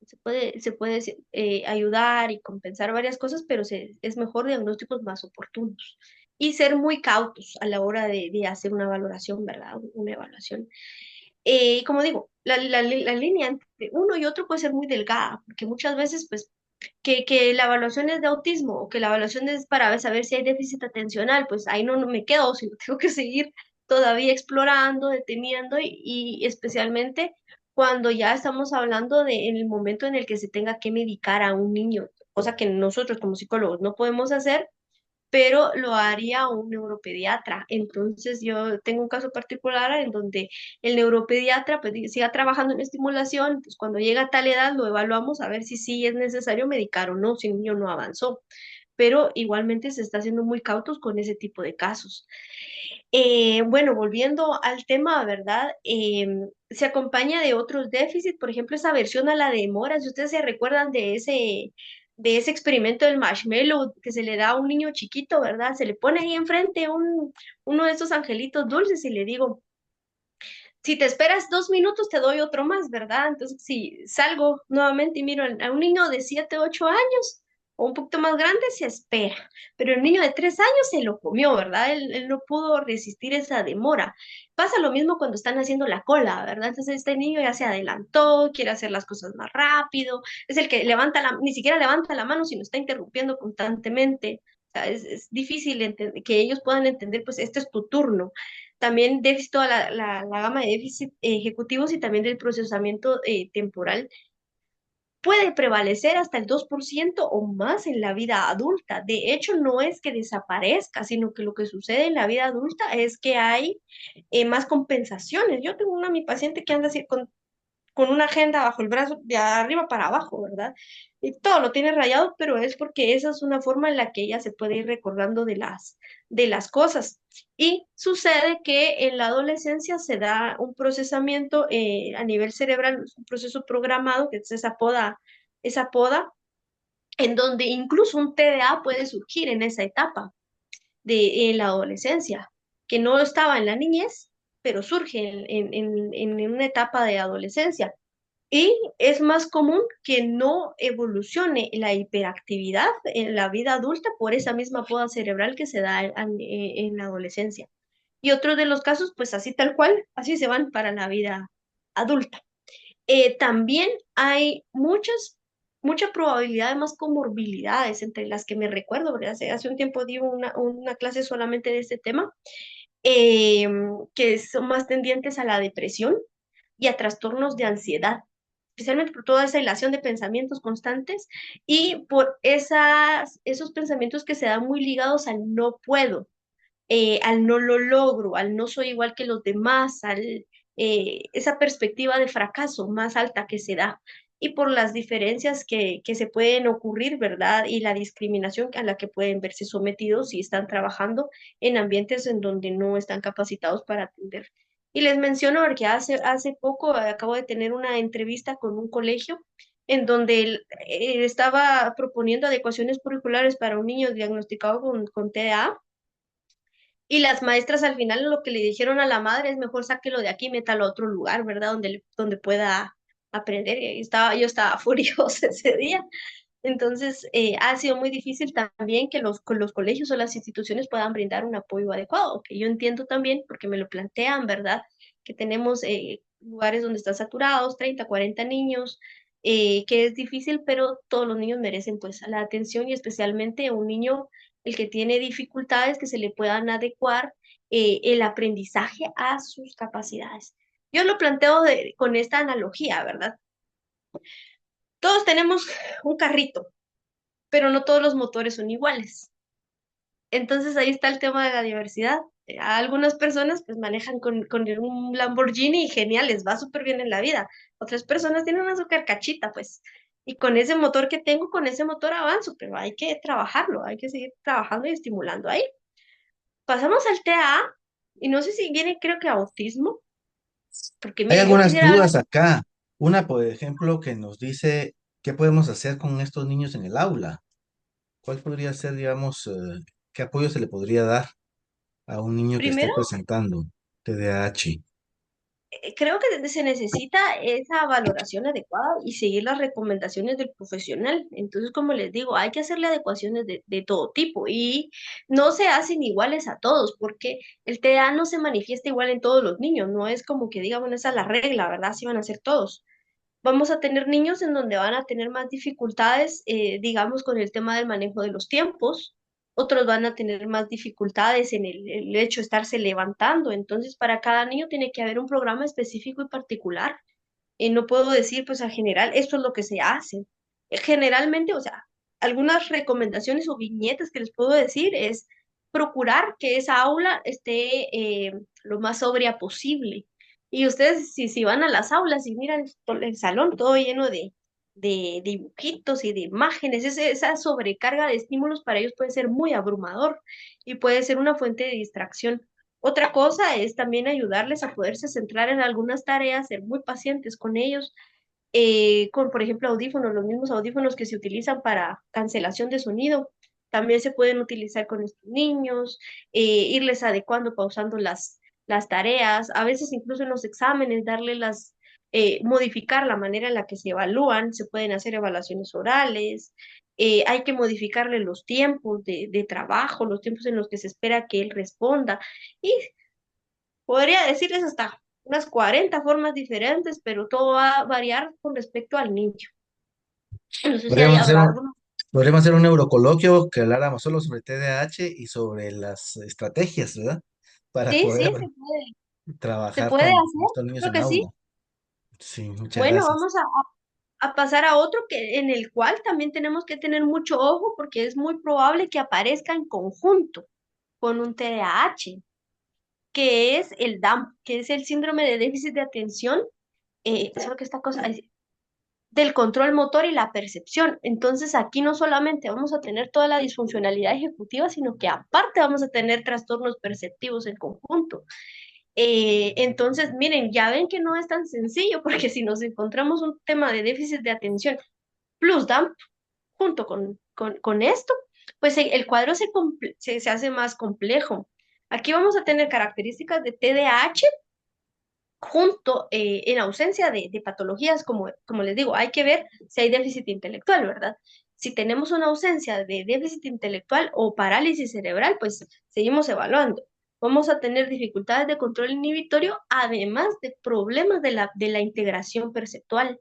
Se puede ayudar y compensar varias cosas, pero es mejor diagnósticos más oportunos y ser muy cautos a la hora de hacer una valoración, ¿verdad? Una evaluación. Como digo, la línea entre uno y otro puede ser muy delgada, porque muchas veces, pues, que la evaluación es de autismo o que la evaluación es para saber si hay déficit atencional, pues ahí no me quedo, sino tengo que seguir todavía explorando, deteniendo y especialmente cuando ya estamos hablando de en el momento en el que se tenga que medicar a un niño, cosa que nosotros como psicólogos no podemos hacer, pero lo haría un neuropediatra. Entonces yo tengo un caso particular en donde el neuropediatra pues siga trabajando en estimulación, pues cuando llega a tal edad lo evaluamos a ver si sí es necesario medicar o no, si el niño no avanzó. Pero igualmente se está haciendo muy cautos con ese tipo de casos. Bueno, volviendo al tema, ¿verdad? Se acompaña de otros déficits, por ejemplo, esa versión a la demora. Si ustedes se recuerdan de ese experimento del marshmallow que se le da a un niño chiquito, ¿verdad? Se le pone ahí enfrente uno de esos angelitos dulces y le digo, si te esperas 2 minutos, te doy otro más, ¿verdad? Entonces, si salgo nuevamente y miro a un niño de 7, 8 años o un poquito más grande, se espera. Pero el niño de 3 años se lo comió, ¿verdad? Él no pudo resistir esa demora. Pasa lo mismo cuando están haciendo la cola, ¿verdad? Entonces, este niño ya se adelantó, quiere hacer las cosas más rápido, es el que ni siquiera levanta la mano, sino está interrumpiendo constantemente. O sea, es difícil que ellos puedan entender, pues, este es tu turno. También déficit, toda la gama de déficit ejecutivos y también del procesamiento temporal puede prevalecer hasta el 2% o más en la vida adulta. De hecho, no es que desaparezca, sino que lo que sucede en la vida adulta es que hay más compensaciones. Yo tengo mi paciente que anda así con una agenda bajo el brazo de arriba para abajo, ¿verdad? Y todo lo tiene rayado, pero es porque esa es una forma en la que ella se puede ir recordando de las cosas. Y sucede que en la adolescencia se da un procesamiento a nivel cerebral, es un proceso programado, que es esa poda, en donde incluso un TDA puede surgir en esa etapa en la adolescencia, que no estaba en la niñez, pero surge en una etapa de adolescencia. Y es más común que no evolucione la hiperactividad en la vida adulta por esa misma poda cerebral que se da en la adolescencia. Y otros de los casos, pues así tal cual, así se van para la vida adulta. También hay mucha probabilidad de más comorbilidades, entre las que me recuerdo, ¿verdad? Hace un tiempo di una clase solamente de este tema, eh, que son más tendientes a la depresión y a trastornos de ansiedad, especialmente por toda esa hilación de pensamientos constantes y por esos pensamientos que se dan muy ligados al no puedo, al no lo logro, al no soy igual que los demás, esa perspectiva de fracaso más alta que se da y por las diferencias que se pueden ocurrir, ¿verdad? Y la discriminación a la que pueden verse sometidos si están trabajando en ambientes en donde no están capacitados para atender. Y les menciono porque hace poco acabo de tener una entrevista con un colegio en donde él, estaba proponiendo adecuaciones curriculares para un niño diagnosticado con TDA y las maestras al final lo que le dijeron a la madre es mejor sáquelo de aquí y métalo a otro lugar, ¿verdad? Donde pueda aprender. Yo estaba furiosa ese día. Entonces, ha sido muy difícil también que con los colegios o las instituciones puedan brindar un apoyo adecuado, que yo entiendo también, porque me lo plantean, ¿verdad? Que tenemos lugares donde están saturados, 30, 40 niños, que es difícil, pero todos los niños merecen pues la atención y especialmente un niño, el que tiene dificultades, que se le puedan adecuar el aprendizaje a sus capacidades. Yo lo planteo con esta analogía, ¿verdad? Todos tenemos un carrito, pero no todos los motores son iguales. Entonces ahí está el tema de la diversidad. Algunas personas pues manejan con un Lamborghini y genial, les va súper bien en la vida. Otras personas tienen una super cachita, pues. Y con ese motor que tengo, con ese motor avanzo, pero hay que trabajarlo, hay que seguir trabajando y estimulando ahí. Pasamos al TAA, y no sé si viene, creo que autismo, porque Hay miren, yo algunas quisiera hablar dudas acá. Una, por ejemplo, que nos dice qué podemos hacer con estos niños en el aula. ¿Cuál podría ser, digamos, qué apoyo se le podría dar a un niño que esté primero. presentando TDAH? Creo que se necesita esa valoración adecuada y seguir las recomendaciones del profesional. Entonces, como les digo, hay que hacerle adecuaciones de todo tipo y no se hacen iguales a todos, porque el TDA no se manifiesta igual en todos los niños, no es como que digan, bueno, esa es la regla, ¿verdad? Así van a ser todos. Vamos a tener niños en donde van a tener más dificultades, digamos, con el tema del manejo de los tiempos. Otros van a tener más dificultades en el hecho de estarse levantando. Entonces, para cada niño tiene que haber un programa específico y particular. No puedo decir, pues, en general, esto es lo que se hace. Generalmente, o sea, algunas recomendaciones o viñetas que les puedo decir es procurar que esa aula esté lo más sobria posible. Y ustedes, si van a las aulas y miran el salón todo lleno de dibujitos y de imágenes, esa sobrecarga de estímulos para ellos puede ser muy abrumador y puede ser una fuente de distracción. Otra cosa es también ayudarles a poderse centrar en algunas tareas, ser muy pacientes con ellos, con, por ejemplo, audífonos, los mismos audífonos que se utilizan para cancelación de sonido, también se pueden utilizar con estos niños, irles adecuando, pausando las tareas, a veces incluso en los exámenes, modificar la manera en la que se evalúan, se pueden hacer evaluaciones orales, hay que modificarle los tiempos de trabajo, los tiempos en los que se espera que él responda, y podría decirles hasta unas 40 formas diferentes, pero todo va a variar con respecto al niño. No sé si hay, Podríamos hacer habrá un, alguno. podríamos hacer un neurocoloquio que habláramos solo sobre TDAH y sobre las estrategias, ¿verdad? Para Sí, poder sí, se trabajar puede con hacer, estos niños creo en que sí. aula. Sí, muchas Bueno, gracias. vamos a pasar a otro en el cual también tenemos que tener mucho ojo porque es muy probable que aparezca en conjunto con un TDAH, que es el DAMP, que es el síndrome de déficit de atención. Solo que esta cosa, del control motor y la percepción. Entonces aquí no solamente vamos a tener toda la disfuncionalidad ejecutiva, sino que aparte vamos a tener trastornos perceptivos en conjunto. Entonces, miren, ya ven que no es tan sencillo, porque si nos encontramos un tema de déficit de atención plus DAMP junto con esto, pues el cuadro se hace más complejo. Aquí vamos a tener características de TDAH junto, en ausencia de patologías, como les digo, hay que ver si hay déficit intelectual, ¿verdad? Si tenemos una ausencia de déficit intelectual o parálisis cerebral, pues seguimos evaluando. Vamos a tener dificultades de control inhibitorio, además de problemas de la integración perceptual.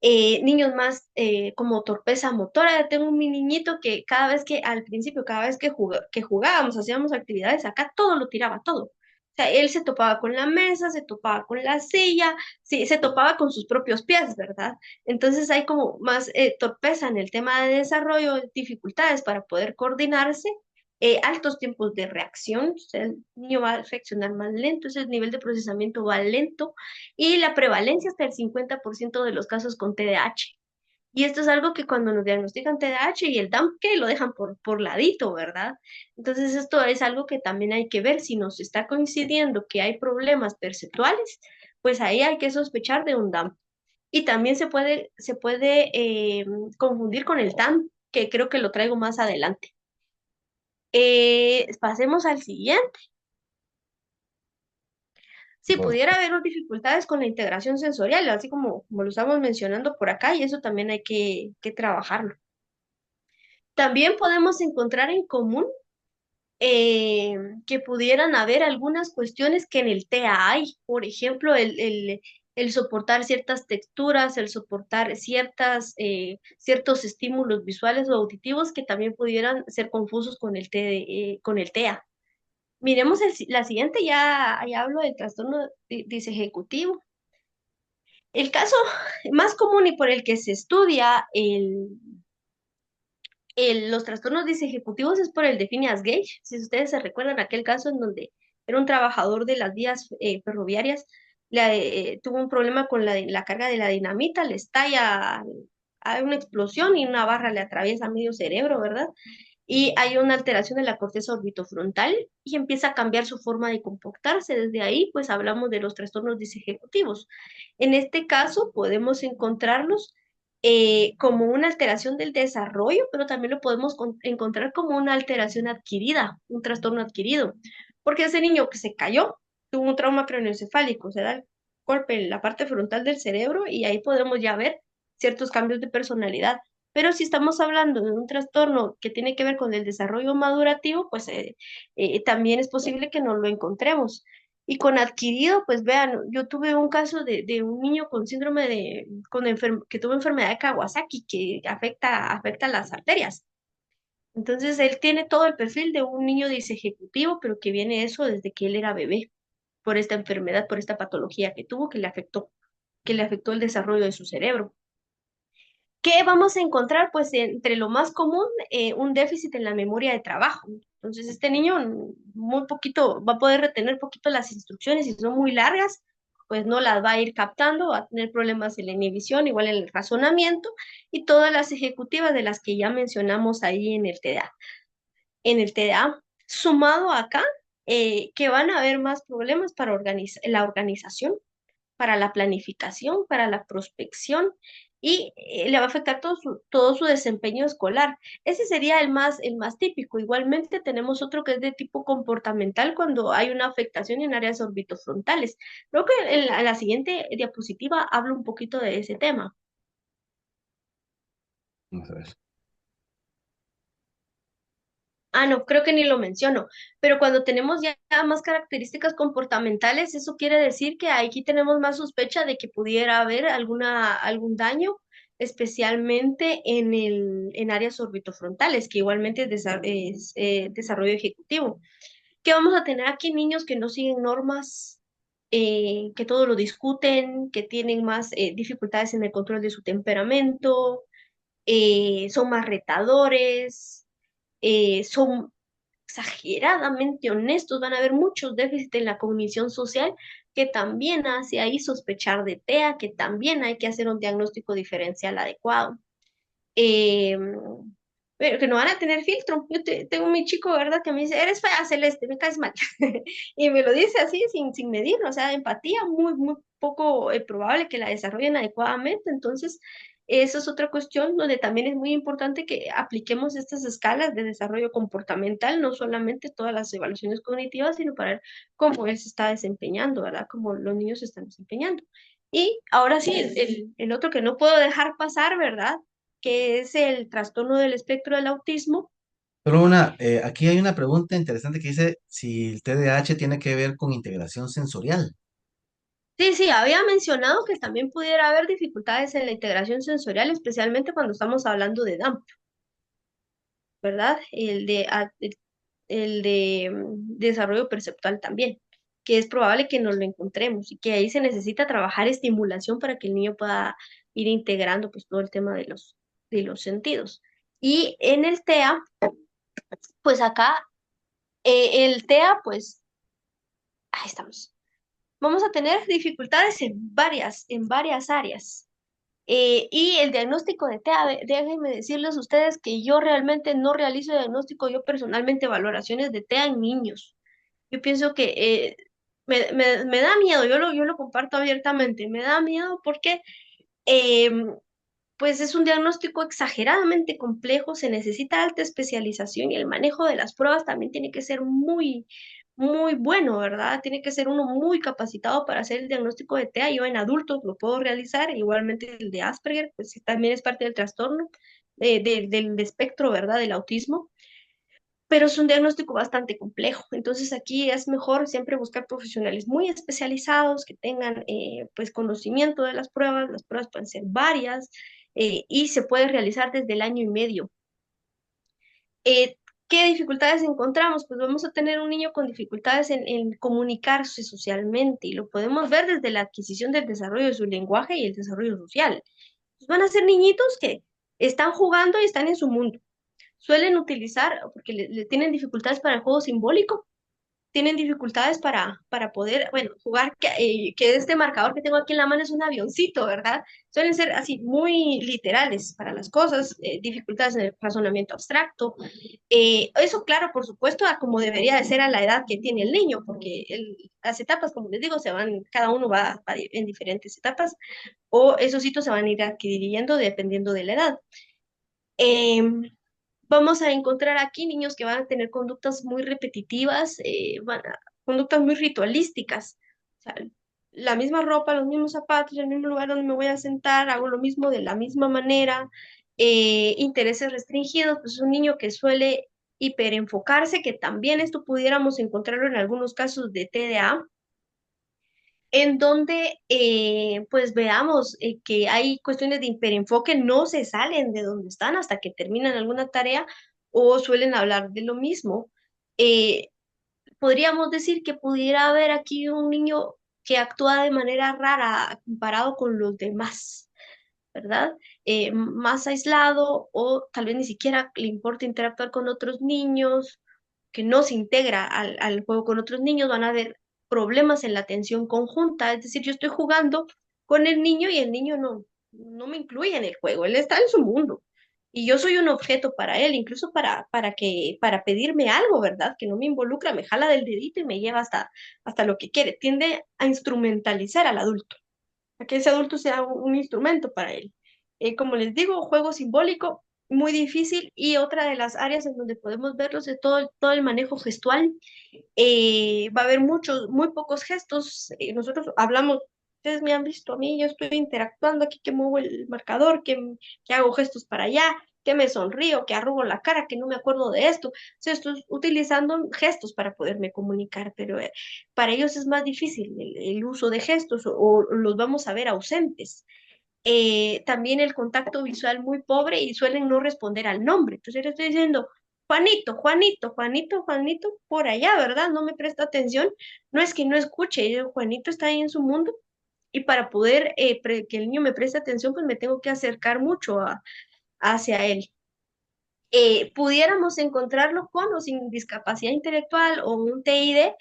Niños más como torpeza motora. Tengo mi niñito que cada vez que, al principio, cada vez que jugábamos, hacíamos actividades acá, todo lo tiraba, todo. O sea, él se topaba con la mesa, se topaba con la silla, sí, se topaba con sus propios pies, ¿verdad? Entonces hay como más torpeza en el tema de desarrollo, dificultades para poder coordinarse, altos tiempos de reacción, o sea, el niño va a reaccionar más lento, ese nivel de procesamiento va lento, y la prevalencia hasta el 50% de los casos con TDAH. Y esto es algo que cuando nos diagnostican TDAH y el DAMP, que lo dejan por ladito, ¿verdad? Entonces esto es algo que también hay que ver si nos está coincidiendo que hay problemas perceptuales, pues ahí hay que sospechar de un DAMP. Y también se puede confundir con el TAM, que creo que lo traigo más adelante. Pasemos al siguiente. Sí, Bueno, pudiera haber dificultades con la integración sensorial, así como lo estamos mencionando por acá, y eso también hay que trabajarlo. También podemos encontrar en común eh, que pudieran haber algunas cuestiones que en el TEA hay, por ejemplo, el soportar ciertas texturas, el soportar ciertos estímulos visuales o auditivos que también pudieran ser confusos con el TEA. Miremos la siguiente, ya hablo del trastorno disejecutivo. El caso más común y por el que se estudia los trastornos disejecutivos es por el de Phineas Gage. Si ustedes se recuerdan aquel caso en donde era un trabajador de las vías ferroviarias, tuvo un problema con la carga de la dinamita, le estalla, hay una explosión y una barra le atraviesa medio cerebro, ¿verdad? Y hay una alteración en la corteza orbitofrontal y empieza a cambiar su forma de comportarse. Desde ahí, pues hablamos de los trastornos disejecutivos. En este caso, podemos encontrarlos como una alteración del desarrollo, pero también lo podemos encontrar como una alteración adquirida, un trastorno adquirido, porque ese niño que se cayó tuvo un trauma craneoencefálico, se da el golpe en la parte frontal del cerebro y ahí podemos ya ver ciertos cambios de personalidad. Pero si estamos hablando de un trastorno que tiene que ver con el desarrollo madurativo, pues también es posible que no lo encontremos. Y con adquirido, pues vean, yo tuve un caso de un niño con síndrome que tuvo enfermedad de Kawasaki que afecta las arterias. Entonces, él tiene todo el perfil de un niño disejecutivo, pero que viene eso desde que él era bebé, por esta enfermedad, por esta patología que tuvo, que le afectó el desarrollo de su cerebro. ¿Qué vamos a encontrar? Pues entre lo más común, un déficit en la memoria de trabajo. Entonces, este niño muy poquito, va a poder retener poquito las instrucciones y si son muy largas, pues no las va a ir captando, va a tener problemas en la inhibición, igual en el razonamiento y todas las ejecutivas de las que ya mencionamos ahí en el TDA. En el TDA, sumado acá, que van a haber más problemas para la organización, para la planificación, para la prospección y le va a afectar todo su desempeño escolar. Ese sería el más típico. Igualmente tenemos otro que es de tipo comportamental cuando hay una afectación en áreas orbitofrontales. Creo que en la siguiente diapositiva hablo un poquito de ese tema. vamos a ver. Ah, no, creo que ni lo menciono, pero cuando tenemos ya más características comportamentales, eso quiere decir que aquí tenemos más sospecha de que pudiera haber algún daño, especialmente en áreas orbitofrontales, que igualmente es desarrollo ejecutivo. ¿Qué vamos a tener aquí? Niños que no siguen normas, que todo lo discuten, que tienen más dificultades en el control de su temperamento, son más retadores, son exageradamente honestos, van a haber muchos déficits en la cognición social que también hace ahí sospechar de TEA, que también hay que hacer un diagnóstico diferencial adecuado. Eh, pero que no van a tener filtro. Tengo mi chico, ¿verdad? Que me dice, eres fea, Celeste, me caes mal. Y me lo dice así, sin medirlo, o sea, empatía muy, muy poco probable que la desarrollen adecuadamente. Entonces, eso es otra cuestión donde también es muy importante que apliquemos estas escalas de desarrollo comportamental, no solamente todas las evaluaciones cognitivas, sino para ver cómo él se está desempeñando, ¿verdad? Cómo los niños se están desempeñando. Y ahora sí, el otro que no puedo dejar pasar, ¿verdad? Que es el trastorno del espectro del autismo, Pero aquí hay una pregunta interesante que dice si el TDAH tiene que ver con integración sensorial. Sí, sí, había mencionado que también pudiera haber dificultades en la integración sensorial, especialmente cuando estamos hablando de DAMP, ¿verdad? Desarrollo perceptual también, que es probable que nos lo encontremos y que ahí se necesita trabajar estimulación para que el niño pueda ir integrando pues todo el tema de los sentidos. Y en el TEA, pues acá, el TEA, pues, ahí estamos. Vamos a tener dificultades en varias áreas. Y el diagnóstico de TEA, déjenme decirles a ustedes que yo realmente no realizo diagnóstico, yo personalmente valoraciones de TEA en niños. Yo pienso que me da miedo, yo lo comparto abiertamente, me da miedo porque eh, pues es un diagnóstico exageradamente complejo, se necesita alta especialización y el manejo de las pruebas también tiene que ser muy bueno, ¿verdad? Tiene que ser uno muy capacitado para hacer el diagnóstico de TEA. Yo en adultos lo puedo realizar, igualmente el de Asperger, pues sí, también es parte del trastorno del espectro, ¿verdad? Del autismo, pero es un diagnóstico bastante complejo. Entonces aquí es mejor siempre buscar profesionales muy especializados que tengan pues conocimiento de las pruebas pueden ser varias y se puede realizar desde el año y medio. Eh, ¿Qué dificultades encontramos? Pues vamos a tener un niño con dificultades en comunicarse socialmente y lo podemos ver desde la adquisición del desarrollo de su lenguaje y el desarrollo social. Pues van a ser niñitos que están jugando y están en su mundo. Suelen utilizar, porque le tienen dificultades para el juego simbólico, tienen dificultades para poder, bueno, jugar, que este marcador que tengo aquí en la mano es un avioncito, ¿verdad? Suelen ser así muy literales para las cosas, dificultades en el razonamiento abstracto. Eso, claro, por supuesto, a como debería de ser a la edad que tiene el niño, porque las etapas, como les digo, se van, cada uno va en diferentes etapas, o esos hitos se van a ir adquiriendo dependiendo de la edad. Em, Vamos a encontrar aquí niños que van a tener conductas muy repetitivas, conductas muy ritualísticas. O sea, la misma ropa, los mismos zapatos, el mismo lugar donde me voy a sentar, hago lo mismo de la misma manera. Intereses restringidos, pues es un niño que suele hiperenfocarse, que también esto pudiéramos encontrarlo en algunos casos de TDA, en donde pues veamos que hay cuestiones de hiperenfoque, no se salen de donde están hasta que terminan alguna tarea o suelen hablar de lo mismo. Eh, Podríamos decir que pudiera haber aquí un niño que actúa de manera rara comparado con los demás, ¿verdad? Más aislado o tal vez ni siquiera le importa interactuar con otros niños, que no se integra al juego con otros niños, van a haber problemas en la atención conjunta, es decir, yo estoy jugando con el niño y el niño no me incluye en el juego, él está en su mundo. Y yo soy un objeto para él, incluso para pedirme algo, ¿verdad? Que no me involucra, me jala del dedito y me lleva hasta lo que quiere. Tiende a instrumentalizar al adulto, a que ese adulto sea un instrumento para él. Como les digo, juego simbólico, muy difícil, y otra de las áreas en donde podemos verlos es todo el manejo gestual. Va a haber muy pocos gestos. Nosotros hablamos, ustedes me han visto a mí, yo estoy interactuando aquí, que muevo el marcador, que hago gestos para allá, que me sonrío, que arrugo la cara, que no me acuerdo de esto. O sea, estoy utilizando gestos para poderme comunicar, pero para ellos es más difícil el uso de gestos o los vamos a ver ausentes. También el contacto visual muy pobre y suelen no responder al nombre. Entonces yo le estoy diciendo, Juanito, Juanito, Juanito, Juanito, por allá, ¿verdad? No me presta atención. No es que no escuche, Juanito está ahí en su mundo y para poder que el niño me preste atención, pues me tengo que acercar mucho hacia él. Pudiéramos encontrarlo con o sin discapacidad intelectual o un TID,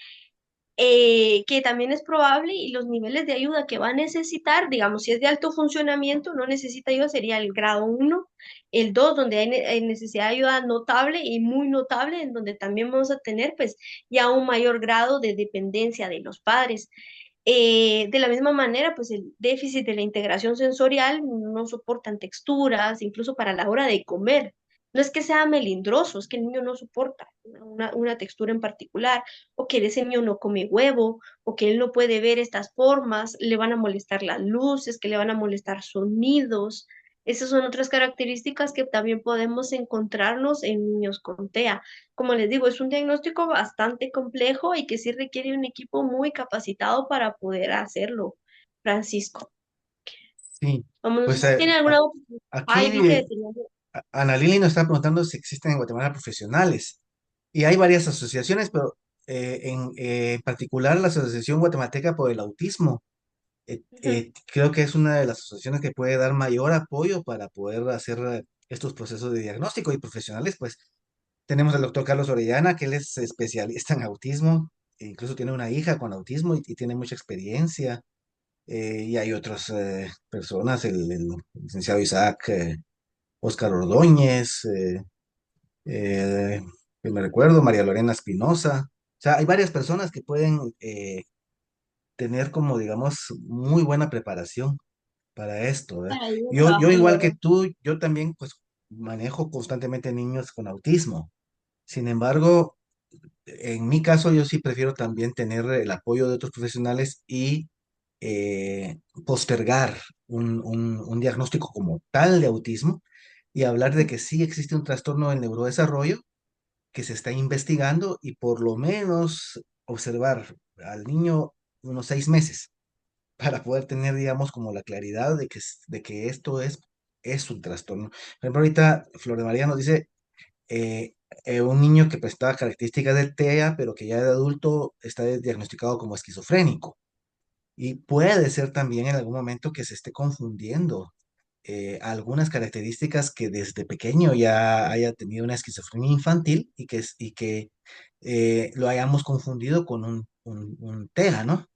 que también es probable, y los niveles de ayuda que va a necesitar, digamos, si es de alto funcionamiento, no necesita ayuda, sería el grado uno. El 2 donde hay necesidad de ayuda notable y muy notable, en donde también vamos a tener pues ya un mayor grado de dependencia de los padres. De la misma manera, pues el déficit de la integración sensorial no soportan texturas, incluso para la hora de comer. No es que sea melindroso, es que el niño no soporta una textura en particular, o que ese niño no come huevo, o que él no puede ver estas formas, le van a molestar las luces, que le van a molestar sonidos. Esas son otras características que también podemos encontrarnos en niños con TEA. Como les digo, es un diagnóstico bastante complejo y que sí requiere un equipo muy capacitado para poder hacerlo, Francisco. Sí, Vamos, no sé pues si tiene alguna otra. aquí Ay, vi que tenía. Ana Lili nos está preguntando si existen en Guatemala profesionales. Y hay varias asociaciones, pero en particular la Asociación Guatemalteca por el Autismo. Ujú. Creo que es una de las asociaciones que puede dar mayor apoyo para poder hacer estos procesos de diagnóstico y profesionales. Pues tenemos al doctor Carlos Orellana, que él es especialista en autismo, e incluso tiene una hija con autismo y tiene mucha experiencia. Y hay otras personas, el licenciado Isaac, Oscar Ordóñez, eh, que me recuerdo, María Lorena Espinosa. O sea, hay varias personas que pueden tener como, digamos, muy buena preparación para esto, ¿verdad? Para ir a Yo trabajo, igual que ¿verdad? tú, yo también pues manejo constantemente niños con autismo. Sin embargo, en mi caso yo sí prefiero también tener el apoyo de otros profesionales y postergar un diagnóstico como tal de autismo y hablar de que sí existe un trastorno del neurodesarrollo que se está investigando y por lo menos observar al niño unos 6 meses para poder tener, digamos, como la claridad de que, de que esto es un trastorno. Por ejemplo, ahorita Flor de María nos dice eh, un niño que presentaba características del TEA, pero que ya de adulto está diagnosticado como esquizofrénico. Y puede ser también en algún momento que se esté confundiendo algunas características que desde pequeño ya haya tenido una esquizofrenia infantil y que lo hayamos confundido con un TEA, ¿no?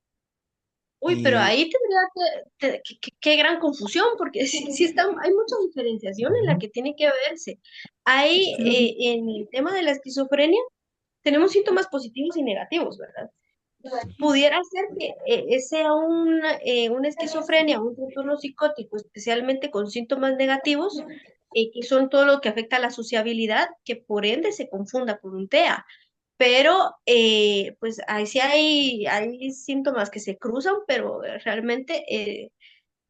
Uy, pero Y ahí tendría qué gran confusión, porque sí hay mucha diferenciación en la ujú, que tiene que verse. Hay, en el tema de la esquizofrenia, tenemos síntomas positivos y negativos, ¿verdad? Pudiera ser que sea una esquizofrenia, un trastorno psicótico, especialmente con síntomas negativos, que son todo lo que afecta a la sociabilidad, que por ende se confunda con un TEA. Pero pues ahí sí hay síntomas que se cruzan, pero realmente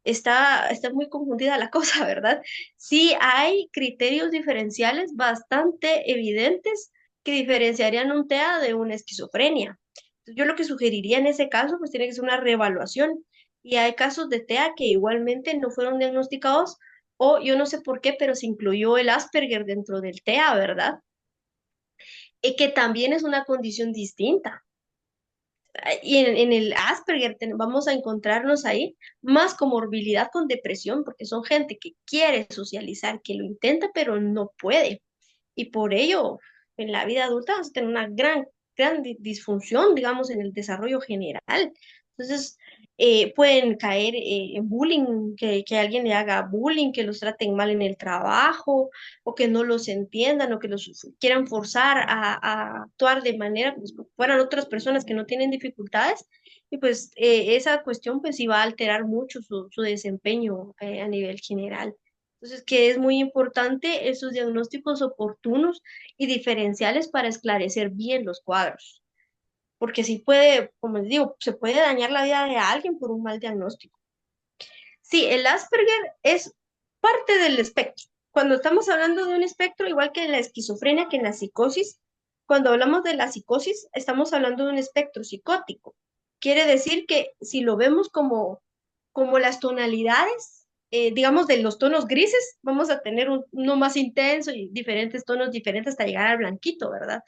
está muy confundida la cosa, ¿verdad? Sí hay criterios diferenciales bastante evidentes que diferenciarían un TEA de una esquizofrenia. Yo lo que sugeriría en ese caso, pues tiene que ser una reevaluación. Y hay casos de TEA que igualmente no fueron diagnosticados, o yo no sé por qué, pero se incluyó el Asperger dentro del TEA, ¿verdad? Y que también es una condición distinta. Y en el Asperger vamos a encontrarnos ahí más comorbilidad con depresión, porque son gente que quiere socializar, que lo intenta, pero no puede. Y por ello, en la vida adulta vas a tener una gran disfunción, digamos, en el desarrollo general. Entonces, pueden caer en bullying, que alguien le haga bullying, que los traten mal en el trabajo, o que no los entiendan, o que los quieran forzar a actuar de manera como si fueran otras personas que no tienen dificultades. Y pues esa cuestión pues iba a alterar mucho su desempeño a nivel general. Entonces, que es muy importante esos diagnósticos oportunos y diferenciales para esclarecer bien los cuadros, porque si puede, como les digo, se puede dañar la vida de alguien por un mal diagnóstico. Sí, el Asperger es parte del espectro. Cuando estamos hablando de un espectro, igual que en la esquizofrenia, que en la psicosis, cuando hablamos de la psicosis, estamos hablando de un espectro psicótico. Quiere decir que si lo vemos como las tonalidades, digamos, de los tonos grises, vamos a tener uno más intenso y diferentes tonos diferentes hasta llegar al blanquito, ¿verdad?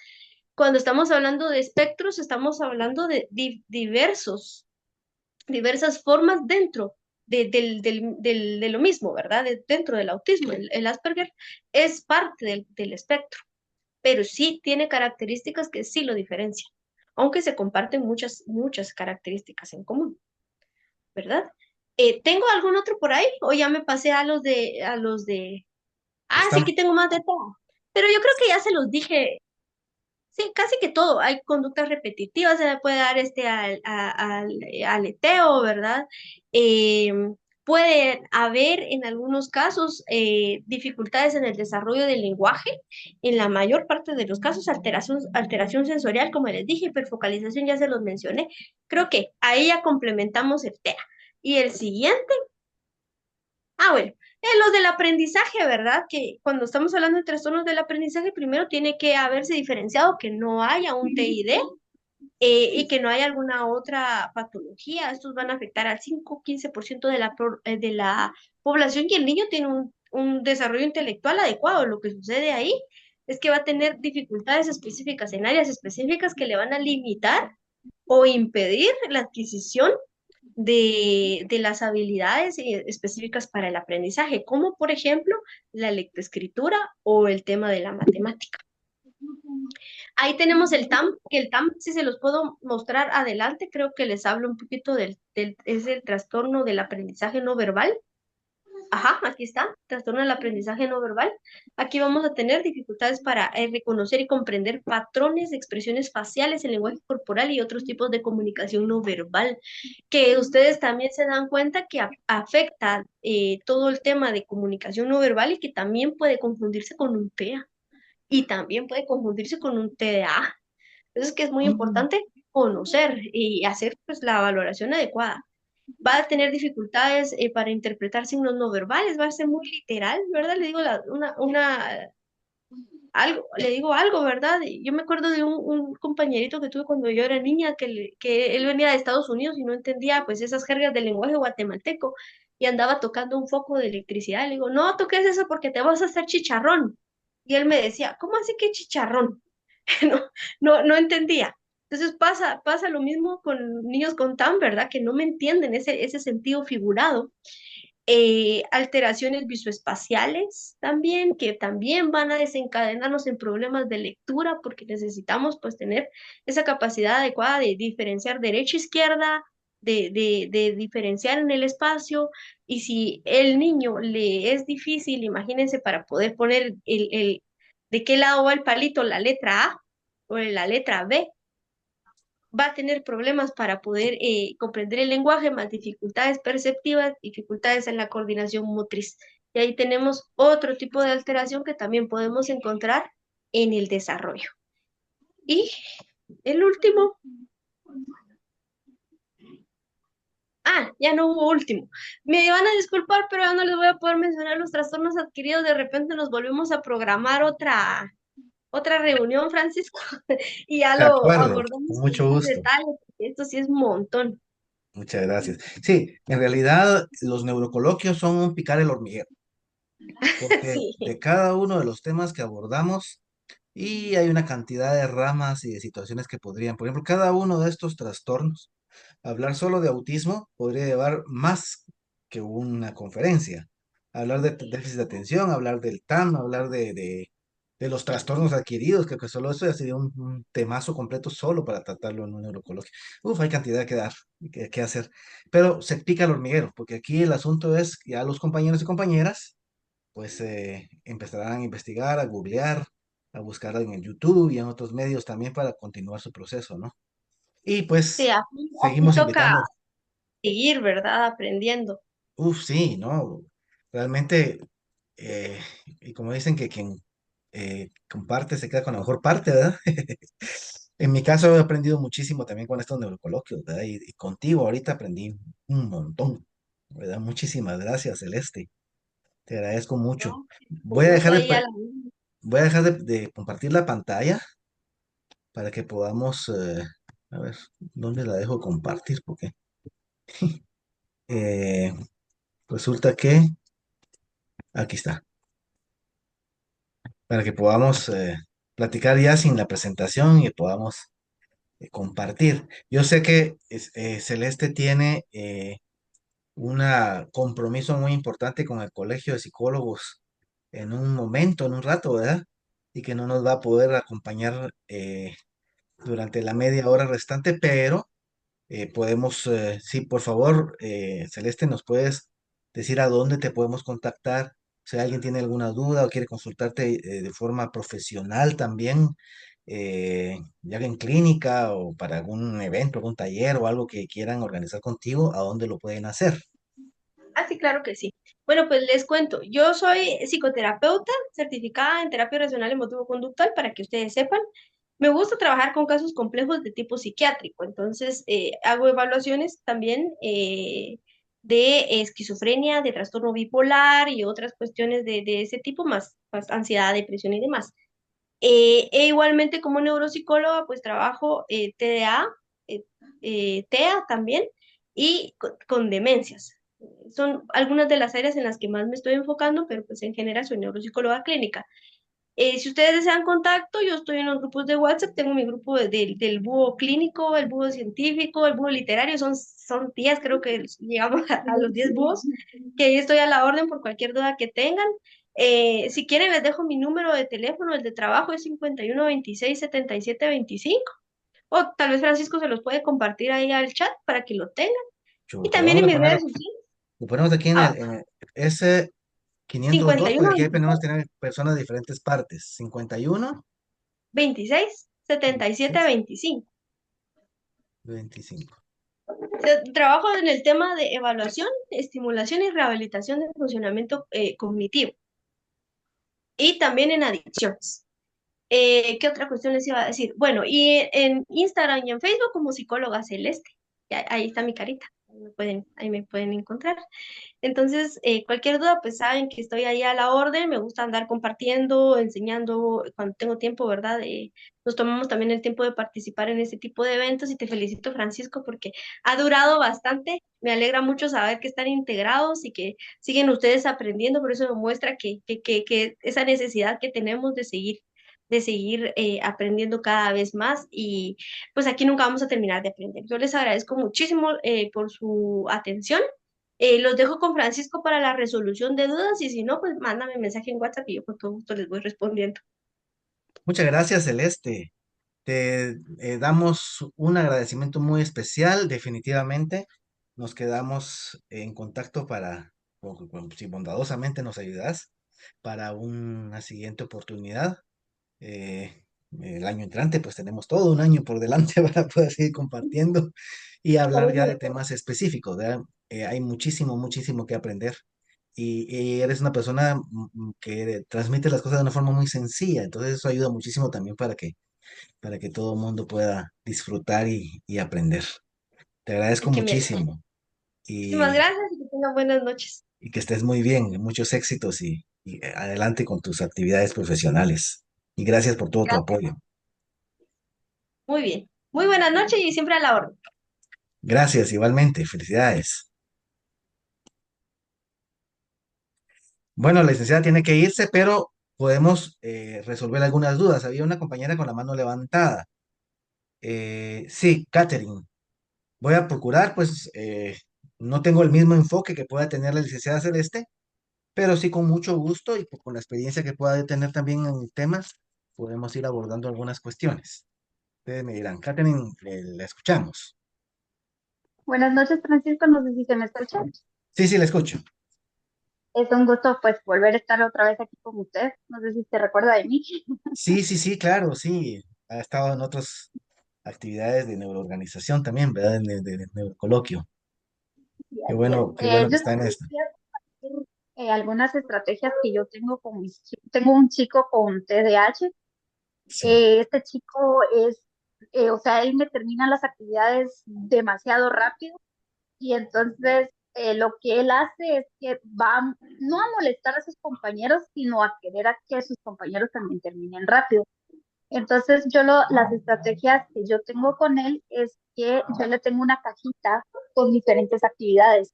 Cuando estamos hablando de espectros, estamos hablando de diversas formas dentro de lo mismo, ¿verdad? Dentro del autismo. El Asperger es parte del espectro, pero sí tiene características que sí lo diferencian, aunque se comparten muchas características en común, ¿verdad? ¿Tengo algún otro por ahí? ¿O ya me pasé a los de... Ah, sí, estamos, aquí tengo más de todo. Pero yo creo que ya se los dije. Sí, casi que todo. Hay conductas repetitivas, se le puede dar al aleteo, ¿verdad? Eh, Puede haber en algunos casos dificultades en el desarrollo del lenguaje. En la mayor parte de los casos, alteración sensorial, como les dije, hiperfocalización, ya se los mencioné. Creo que ahí ya complementamos el TEA. Y el siguiente, bueno, Los del aprendizaje, ¿verdad? Que cuando estamos hablando de trastornos del aprendizaje, primero tiene que haberse diferenciado que no haya un TID y que no haya alguna otra patología. Estos van a afectar al 5 o 15% de la población y el niño tiene un desarrollo intelectual adecuado. Lo que sucede ahí es que va a tener dificultades específicas en áreas específicas que le van a limitar o impedir la adquisición de las habilidades específicas para el aprendizaje, como por ejemplo la lectoescritura o el tema de la matemática. Ahí tenemos el TAM, que el TAM, si se los puedo mostrar adelante, creo que les hablo un poquito es el trastorno del aprendizaje no verbal. Ajá, aquí está, trastorno del aprendizaje no verbal. Aquí vamos a tener dificultades para reconocer y comprender patrones de expresiones faciales, el lenguaje corporal y otros tipos de comunicación no verbal, que ustedes también se dan cuenta que afecta todo el tema de comunicación no verbal y que también puede confundirse con un TEA y también puede confundirse con un TDA. Entonces, que es muy importante conocer y hacer pues la valoración adecuada. Va a tener dificultades para interpretar signos no verbales, va a ser muy literal, ¿verdad? Le digo algo, le digo algo, ¿verdad? Y yo me acuerdo de un compañerito que tuve cuando yo era niña, que él venía de Estados Unidos y no entendía pues esas jergas del lenguaje guatemalteco y andaba tocando un foco de electricidad. Le digo, no toques eso porque te vas a hacer chicharrón. Y él me decía, ¿cómo así que chicharrón? No, no entendía. Entonces pasa lo mismo con niños con TAM, ¿verdad? Que no me entienden ese sentido figurado. Alteraciones visoespaciales también, que también van a desencadenarnos en problemas de lectura porque necesitamos pues tener esa capacidad adecuada de diferenciar derecha, izquierda, de diferenciar en el espacio. Y si el niño le es difícil, imagínense, para poder poner de qué lado va el palito, la letra A o la letra B, va a tener problemas para poder comprender el lenguaje, más dificultades perceptivas, dificultades en la coordinación motriz. Y ahí tenemos otro tipo de alteración que también podemos encontrar en el desarrollo. Y el último, ya no hubo último. Me van a disculpar, pero ya no les voy a poder mencionar los trastornos adquiridos. De repente nos volvemos a programar otra reunión, Francisco, y ya De lo acuerdo, con abordamos con mucho más gusto. detalle, porque esto sí es un montón. Muchas gracias. Sí, en realidad los neurocoloquios son un picar el hormiguero, porque Sí. de cada uno de los temas que abordamos, y hay una cantidad de ramas y de situaciones que podrían, por ejemplo, cada uno de estos trastornos, hablar solo de autismo podría llevar más que una conferencia. Hablar de déficit de atención, hablar del TAM, hablar de los trastornos adquiridos, que solo eso ya sería un temazo completo solo para tratarlo en un neurocoloquio. Uf, hay cantidad que dar, que hacer. Pero se pica el hormiguero, porque aquí el asunto es ya los compañeros y compañeras pues empezarán a investigar, a googlear, a buscar en el YouTube y en otros medios también para continuar su proceso, ¿no? Y Sí, pues aquí seguimos toca invitando. seguir, ¿verdad? Aprendiendo. Uf, sí, ¿no? Realmente, eh, y como dicen que quien comparte se queda con la mejor parte, ¿verdad? En mi caso he aprendido muchísimo también con estos neurocoloquios, ¿verdad? Y contigo ahorita aprendí un montón, ¿verdad? Muchísimas gracias, Celeste. Te agradezco mucho. ¿No? Voy Un a gusto dejar de, ahí a pa- la... voy a dejar de compartir la pantalla para que podamos, a ver, ¿dónde la dejo compartir? Porque eh, resulta que aquí está, para que podamos platicar ya sin la presentación y podamos compartir. Yo sé que Celeste tiene un compromiso muy importante con el Colegio de Psicólogos en un momento, en un rato, ¿verdad? Y que no nos va a poder acompañar durante la media hora restante, pero podemos, sí, por favor, Celeste, ¿nos puedes decir a dónde te podemos contactar? Si alguien tiene alguna duda o quiere consultarte de forma profesional también, ya en clínica o para algún evento, algún taller o algo que quieran organizar contigo, ¿a dónde lo pueden hacer? Sí, claro que sí. Bueno, pues les cuento, yo soy psicoterapeuta certificada en terapia racional emotivo-conductual, para que ustedes sepan. Me gusta trabajar con casos complejos de tipo psiquiátrico, entonces hago evaluaciones también de esquizofrenia, de trastorno bipolar y otras cuestiones de ese tipo, más ansiedad, depresión y demás. Igualmente como neuropsicóloga, pues trabajo TDA, eh, TEA también, y con demencias. Son algunas de las áreas en las que más me estoy enfocando, pero pues en general soy neuropsicóloga clínica. Si ustedes desean contacto, yo estoy en los grupos de WhatsApp, tengo mi grupo del búho clínico, el búho científico, el búho literario, son 10, creo que llegamos a los 10 búhos, que ahí estoy a la orden por cualquier duda que tengan. Si quieren, les dejo mi número de teléfono, el de trabajo es 51 26 77 25, o tal vez Francisco se los puede compartir ahí al chat para que lo tengan. Y Lo también vamos en a mis poner redes aquí. sociales, Lo ponemos aquí en ah, el ese 502 porque 51 aquí tenemos 26 que tener personas de diferentes partes. 51, 26 77 26, 25. 25. Trabajo en el tema de evaluación, estimulación y rehabilitación del funcionamiento cognitivo y también en adicciones. ¿Qué otra cuestión les iba a decir? Bueno, y en Instagram y en Facebook como psicóloga celeste. Ahí está mi carita. Ahí me pueden encontrar. Entonces, cualquier duda, pues saben que estoy ahí a la orden, me gusta andar compartiendo, enseñando cuando tengo tiempo, ¿verdad? Nos tomamos también el tiempo de participar en este tipo de eventos y te felicito, Francisco, porque ha durado bastante. Me alegra mucho saber que están integrados y que siguen ustedes aprendiendo, por eso demuestra que esa necesidad que tenemos de seguir aprendiendo cada vez más y pues aquí nunca vamos a terminar de aprender. Yo les agradezco muchísimo por su atención. Los dejo con Francisco para la resolución de dudas y si no, pues mándame mensaje en WhatsApp y yo con todo gusto les voy respondiendo. Muchas gracias, Celeste. Te damos un agradecimiento muy especial, definitivamente. Nos quedamos en contacto si bondadosamente nos ayudas, para una siguiente oportunidad. Eh, el año entrante, pues tenemos todo un año por delante para poder seguir compartiendo y hablar ya de temas específicos, ¿verdad? Hay muchísimo, muchísimo que aprender. Y eres una persona que transmite las cosas de una forma muy sencilla, entonces eso ayuda muchísimo también para que todo el mundo pueda disfrutar y aprender. Te agradezco Ay, que me muchísimo Muchísimas y, gracias y que tengan buenas noches. y que estés muy bien, muchos éxitos y adelante con tus actividades profesionales. Y gracias por todo tu Gracias. apoyo. Muy bien. Muy buenas noches y siempre a la orden. Gracias, igualmente. Felicidades. Bueno, la licenciada tiene que irse, pero podemos resolver algunas dudas. Había una compañera con la mano levantada. Sí, Catherine. Voy a procurar, pues, no tengo el mismo enfoque que pueda tener la licenciada Celeste, pero sí con mucho gusto y con la experiencia que pueda tener también en temas, podemos ir abordando algunas cuestiones. Ustedes me dirán, Catherine, la escuchamos. Buenas noches, Francisco. No sé si se me escucha. Sí, sí, la escucho. Es un gusto, pues, volver a estar otra vez aquí con usted. No sé si se recuerda de mí. Sí, sí, sí, claro, sí. Ha estado en otras actividades de neuroorganización también, ¿verdad? De neurocoloquio. Y así es. Qué bueno que Yo está en también esto. quiero compartir algunas estrategias que yo tengo con tengo un chico con TDAH. Sí, Este chico o sea, él me termina las actividades demasiado rápido y entonces lo que él hace es que va no a molestar a sus compañeros, sino a querer a que sus compañeros también terminen rápido. Entonces, las estrategias que yo tengo con él es que yo le tengo una cajita con diferentes actividades.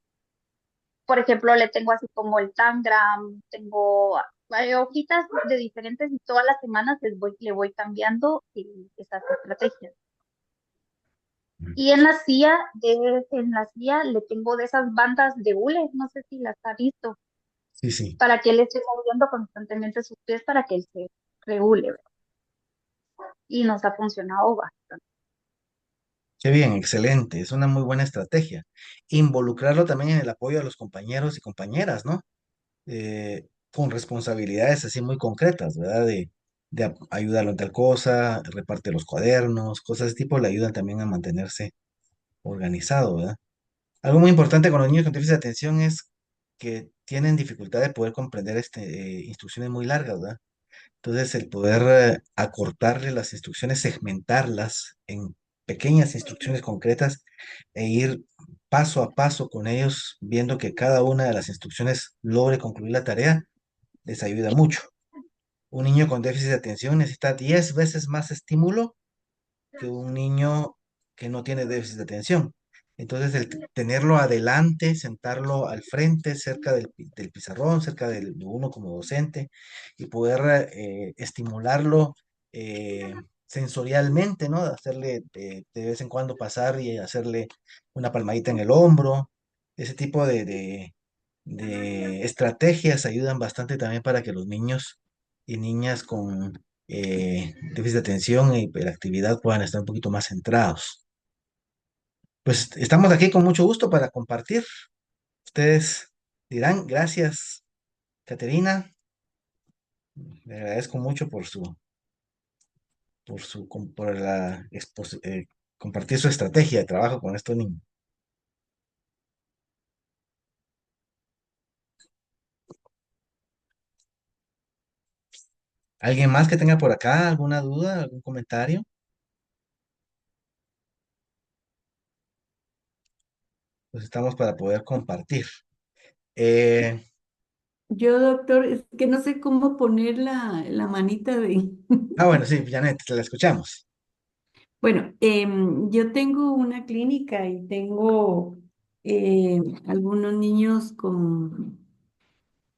Por ejemplo, le tengo así como el Tangram, tengo hojitas de diferentes y todas las semanas le voy cambiando esas estrategias. Y en la silla le tengo de esas bandas de hule, no sé si las ha visto, sí, sí. para que él esté moviendo constantemente sus pies para que él se regule, ¿verdad? Y nos ha funcionado bastante. Qué bien, excelente. Es una muy buena estrategia. Involucrarlo también en el apoyo a los compañeros y compañeras, ¿no? Con responsabilidades así muy concretas, ¿verdad? De ayudarlo en tal cosa, reparte los cuadernos, cosas de ese tipo le ayudan también a mantenerse organizado, ¿verdad? Algo muy importante con los niños con déficit de atención es que tienen dificultad de poder comprender instrucciones muy largas, ¿verdad? Entonces, el poder acortarle las instrucciones, segmentarlas en pequeñas instrucciones concretas e ir paso a paso con ellos, viendo que cada una de las instrucciones logre concluir la tarea, les ayuda mucho. Un niño con déficit de atención necesita 10 veces más estímulo que un niño que no tiene déficit de atención. Entonces, tenerlo adelante, sentarlo al frente, cerca del pizarrón, cerca de uno como docente, y poder estimularlo sensorialmente, ¿no? Hacerle de vez en cuando pasar y hacerle una palmadita en el hombro. Ese tipo de estrategias ayudan bastante también para que los niños y niñas con déficit de atención e hiperactividad puedan estar un poquito más centrados. Pues estamos aquí con mucho gusto para compartir. Ustedes dirán, gracias, Caterina. Le agradezco mucho por compartir su estrategia de trabajo con estos niños. ¿Alguien más que tenga por acá alguna duda, algún comentario? Pues estamos para poder compartir. Eh, Yo, doctor, es que no sé cómo poner la manita de... bueno, sí, Janet, te la escuchamos. Bueno, yo tengo una clínica y tengo algunos niños con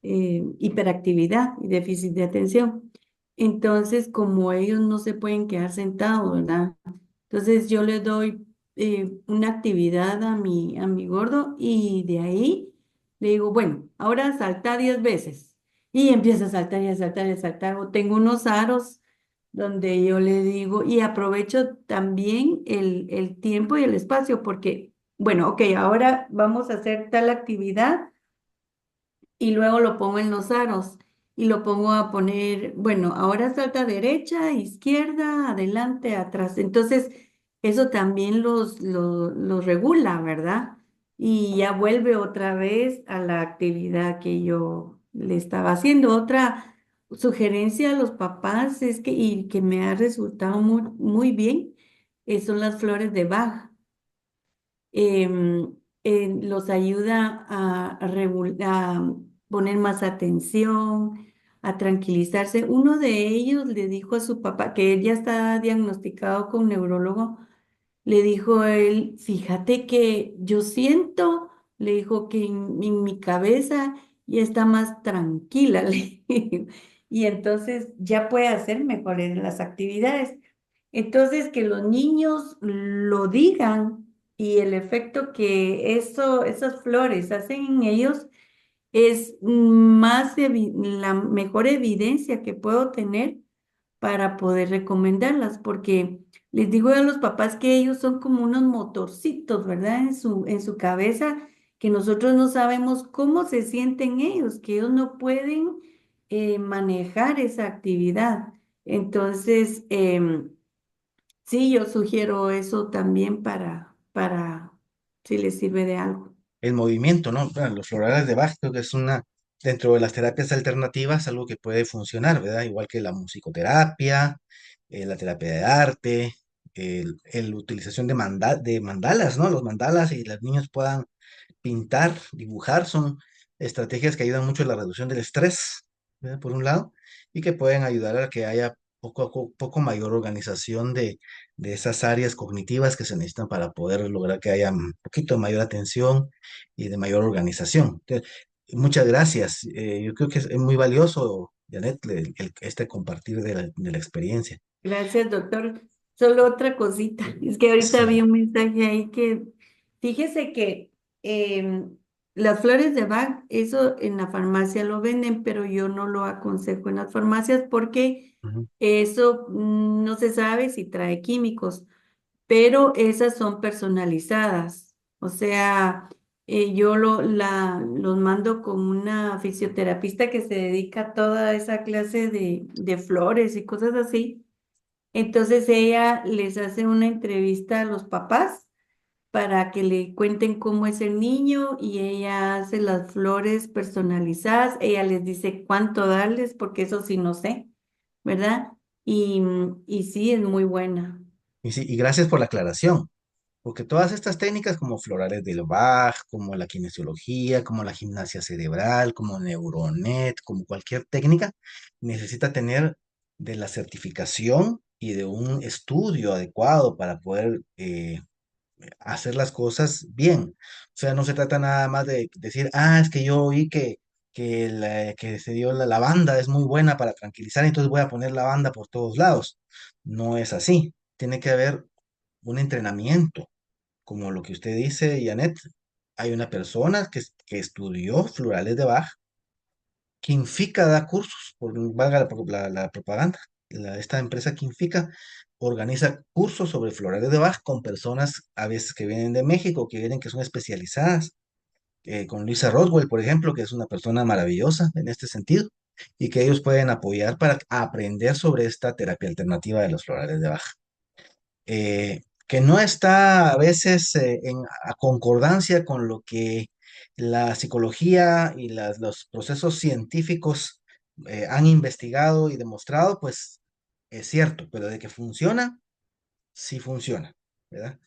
hiperactividad y déficit de atención. Entonces, como ellos no se pueden quedar sentados, ¿verdad? Entonces yo le doy una actividad a mi gordo y de ahí le digo, bueno, ahora salta 10 veces. Y empieza a saltar y a saltar y a saltar. O tengo unos aros donde yo le digo, y aprovecho también el tiempo y el espacio, porque, bueno, ok, ahora vamos a hacer tal actividad y luego lo pongo en los aros y lo pongo a poner, bueno, ahora salta derecha, izquierda, adelante, atrás. Entonces, eso también los regula, ¿verdad? Y ya vuelve otra vez a la actividad que yo le estaba haciendo. Otra sugerencia a los papás es que, y que me ha resultado muy, muy bien, son las flores de Bach. Los ayuda a poner más atención, a tranquilizarse. Uno de ellos le dijo a su papá, que él ya está diagnosticado con neurólogo, le dijo a él, fíjate que yo siento, le dijo que en mi cabeza ya está más tranquila, le dijo, y entonces ya puede hacer mejores las actividades. Entonces, que los niños lo digan y el efecto que esas flores hacen en ellos es la mejor evidencia que puedo tener para poder recomendarlas, porque les digo a los papás que ellos son como unos motorcitos, ¿verdad? En su cabeza, que nosotros no sabemos cómo se sienten ellos, que ellos no pueden manejar esa actividad. Entonces, sí, yo sugiero eso también para si les sirve de algo. El movimiento, ¿no? Bueno, los florales de Bach creo que es dentro de las terapias alternativas, algo que puede funcionar, ¿verdad? Igual que la musicoterapia, la terapia de arte, la utilización de mandalas, ¿no? Los mandalas y los niños puedan pintar, dibujar, son estrategias que ayudan mucho a la reducción del estrés, ¿verdad? Por un lado, y que pueden ayudar a que haya poco mayor organización de esas áreas cognitivas que se necesitan para poder lograr que haya un poquito de mayor atención y de mayor organización. Entonces, muchas gracias. Yo creo que es muy valioso, Janet, este compartir de la experiencia. Gracias, doctor. Solo otra cosita. Es que ahorita vi Sí. un mensaje ahí que, fíjese que em, las flores de Bach, eso en la farmacia lo venden, pero yo no lo aconsejo en las farmacias porque Ujú. eso no se sabe si trae químicos, pero esas son personalizadas. O sea, los mando con una fisioterapista que se dedica a toda esa clase de flores y cosas así. Entonces ella les hace una entrevista a los papás para que le cuenten cómo es el niño y ella hace las flores personalizadas. Ella les dice cuánto darles, porque eso sí no sé, ¿verdad? Y sí, es muy buena. Y sí, y gracias por la aclaración. Porque todas estas técnicas como florales del Bach, como la kinesiología, como la gimnasia cerebral, como Neuronet, como cualquier técnica, necesita tener de la certificación y de un estudio adecuado para poder hacer las cosas bien. O sea, no se trata nada más de decir, ah, es que yo oí que se dio la lavanda, es muy buena para tranquilizar, entonces voy a poner lavanda por todos lados. No es así. Tiene que haber un entrenamiento, como lo que usted dice, Janet. Hay una persona que estudió florales de Bach. Quinfica da cursos, por, valga la propaganda. Esta empresa Quinfica organiza cursos sobre florales de Bach con personas a veces que vienen de México, que vienen que son especializadas, con Luisa Roswell, por ejemplo, que es una persona maravillosa en este sentido, y que ellos pueden apoyar para aprender sobre esta terapia alternativa de los florales de Bach, que no está a veces en concordancia con lo que la psicología y los procesos científicos han investigado y demostrado, pues es cierto, pero de que funciona, sí funciona, ¿verdad?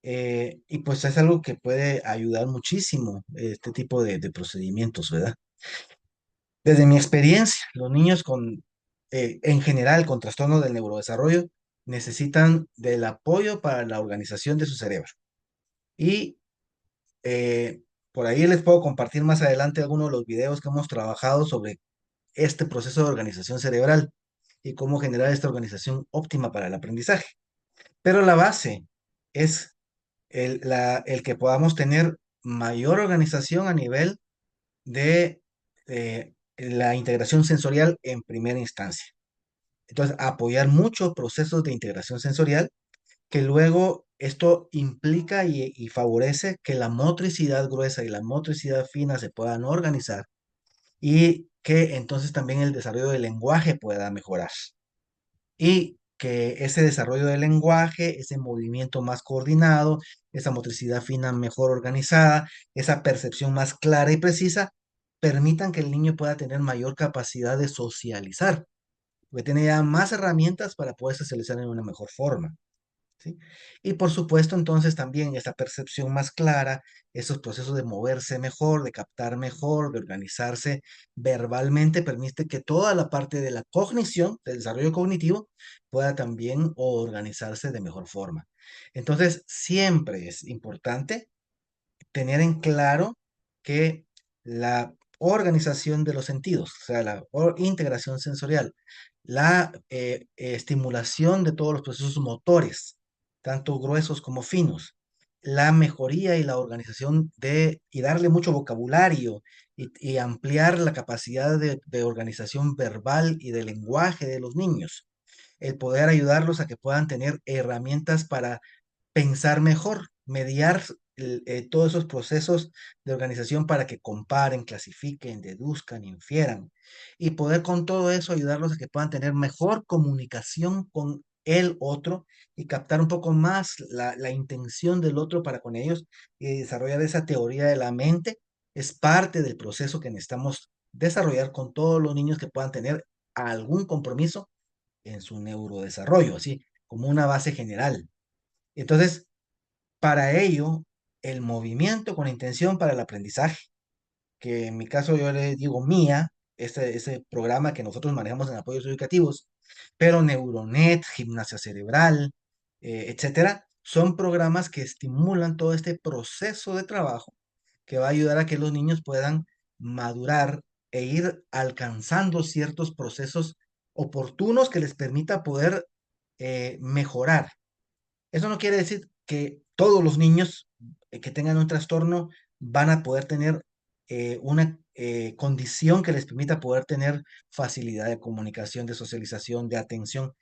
Y pues es algo que puede ayudar muchísimo este tipo de procedimientos, ¿verdad? Desde mi experiencia, los niños en general, con trastorno del neurodesarrollo, necesitan del apoyo para la organización de su cerebro. Y por ahí les puedo compartir más adelante algunos de los videos que hemos trabajado sobre este proceso de organización cerebral y cómo generar esta organización óptima para el aprendizaje. Pero la base es el que podamos tener mayor organización a nivel de la integración sensorial en primera instancia. Entonces, apoyar muchos procesos de integración sensorial, que luego esto implica y favorece que la motricidad gruesa y la motricidad fina se puedan organizar y que entonces también el desarrollo del lenguaje pueda mejorar. Y que ese desarrollo del lenguaje, ese movimiento más coordinado, esa motricidad fina mejor organizada, esa percepción más clara y precisa, permitan que el niño pueda tener mayor capacidad de socializar, porque tiene ya más herramientas para poder socializar en una mejor forma. ¿Sí? Y por supuesto, entonces también esta percepción más clara, esos procesos de moverse mejor, de captar mejor, de organizarse verbalmente, permite que toda la parte de la cognición, del desarrollo cognitivo, pueda también organizarse de mejor forma. Entonces, siempre es importante tener en claro que la organización de los sentidos, o sea, la integración sensorial, la estimulación de todos los procesos motores, tanto gruesos como finos, la mejoría y la organización y darle mucho vocabulario y ampliar la capacidad de organización verbal y de lenguaje de los niños, el poder ayudarlos a que puedan tener herramientas para pensar mejor, mediar todos esos procesos de organización para que comparen, clasifiquen, deduzcan, infieran y poder con todo eso ayudarlos a que puedan tener mejor comunicación con el otro y captar un poco más la intención del otro para con ellos y desarrollar esa teoría de la mente. Es parte del proceso que necesitamos desarrollar con todos los niños que puedan tener algún compromiso en su neurodesarrollo, así como una base general. Entonces, para ello, el movimiento con intención para el aprendizaje, que en mi caso yo le digo MIA, ese programa que nosotros manejamos en apoyos educativos, pero Neuronet, gimnasia cerebral, etcétera, son programas que estimulan todo este proceso de trabajo que va a ayudar a que los niños puedan madurar e ir alcanzando ciertos procesos oportunos que les permita poder mejorar. Eso no quiere decir que todos los niños que tengan un trastorno van a poder tener una condición que les permita poder tener facilidad de comunicación, de socialización, de atención,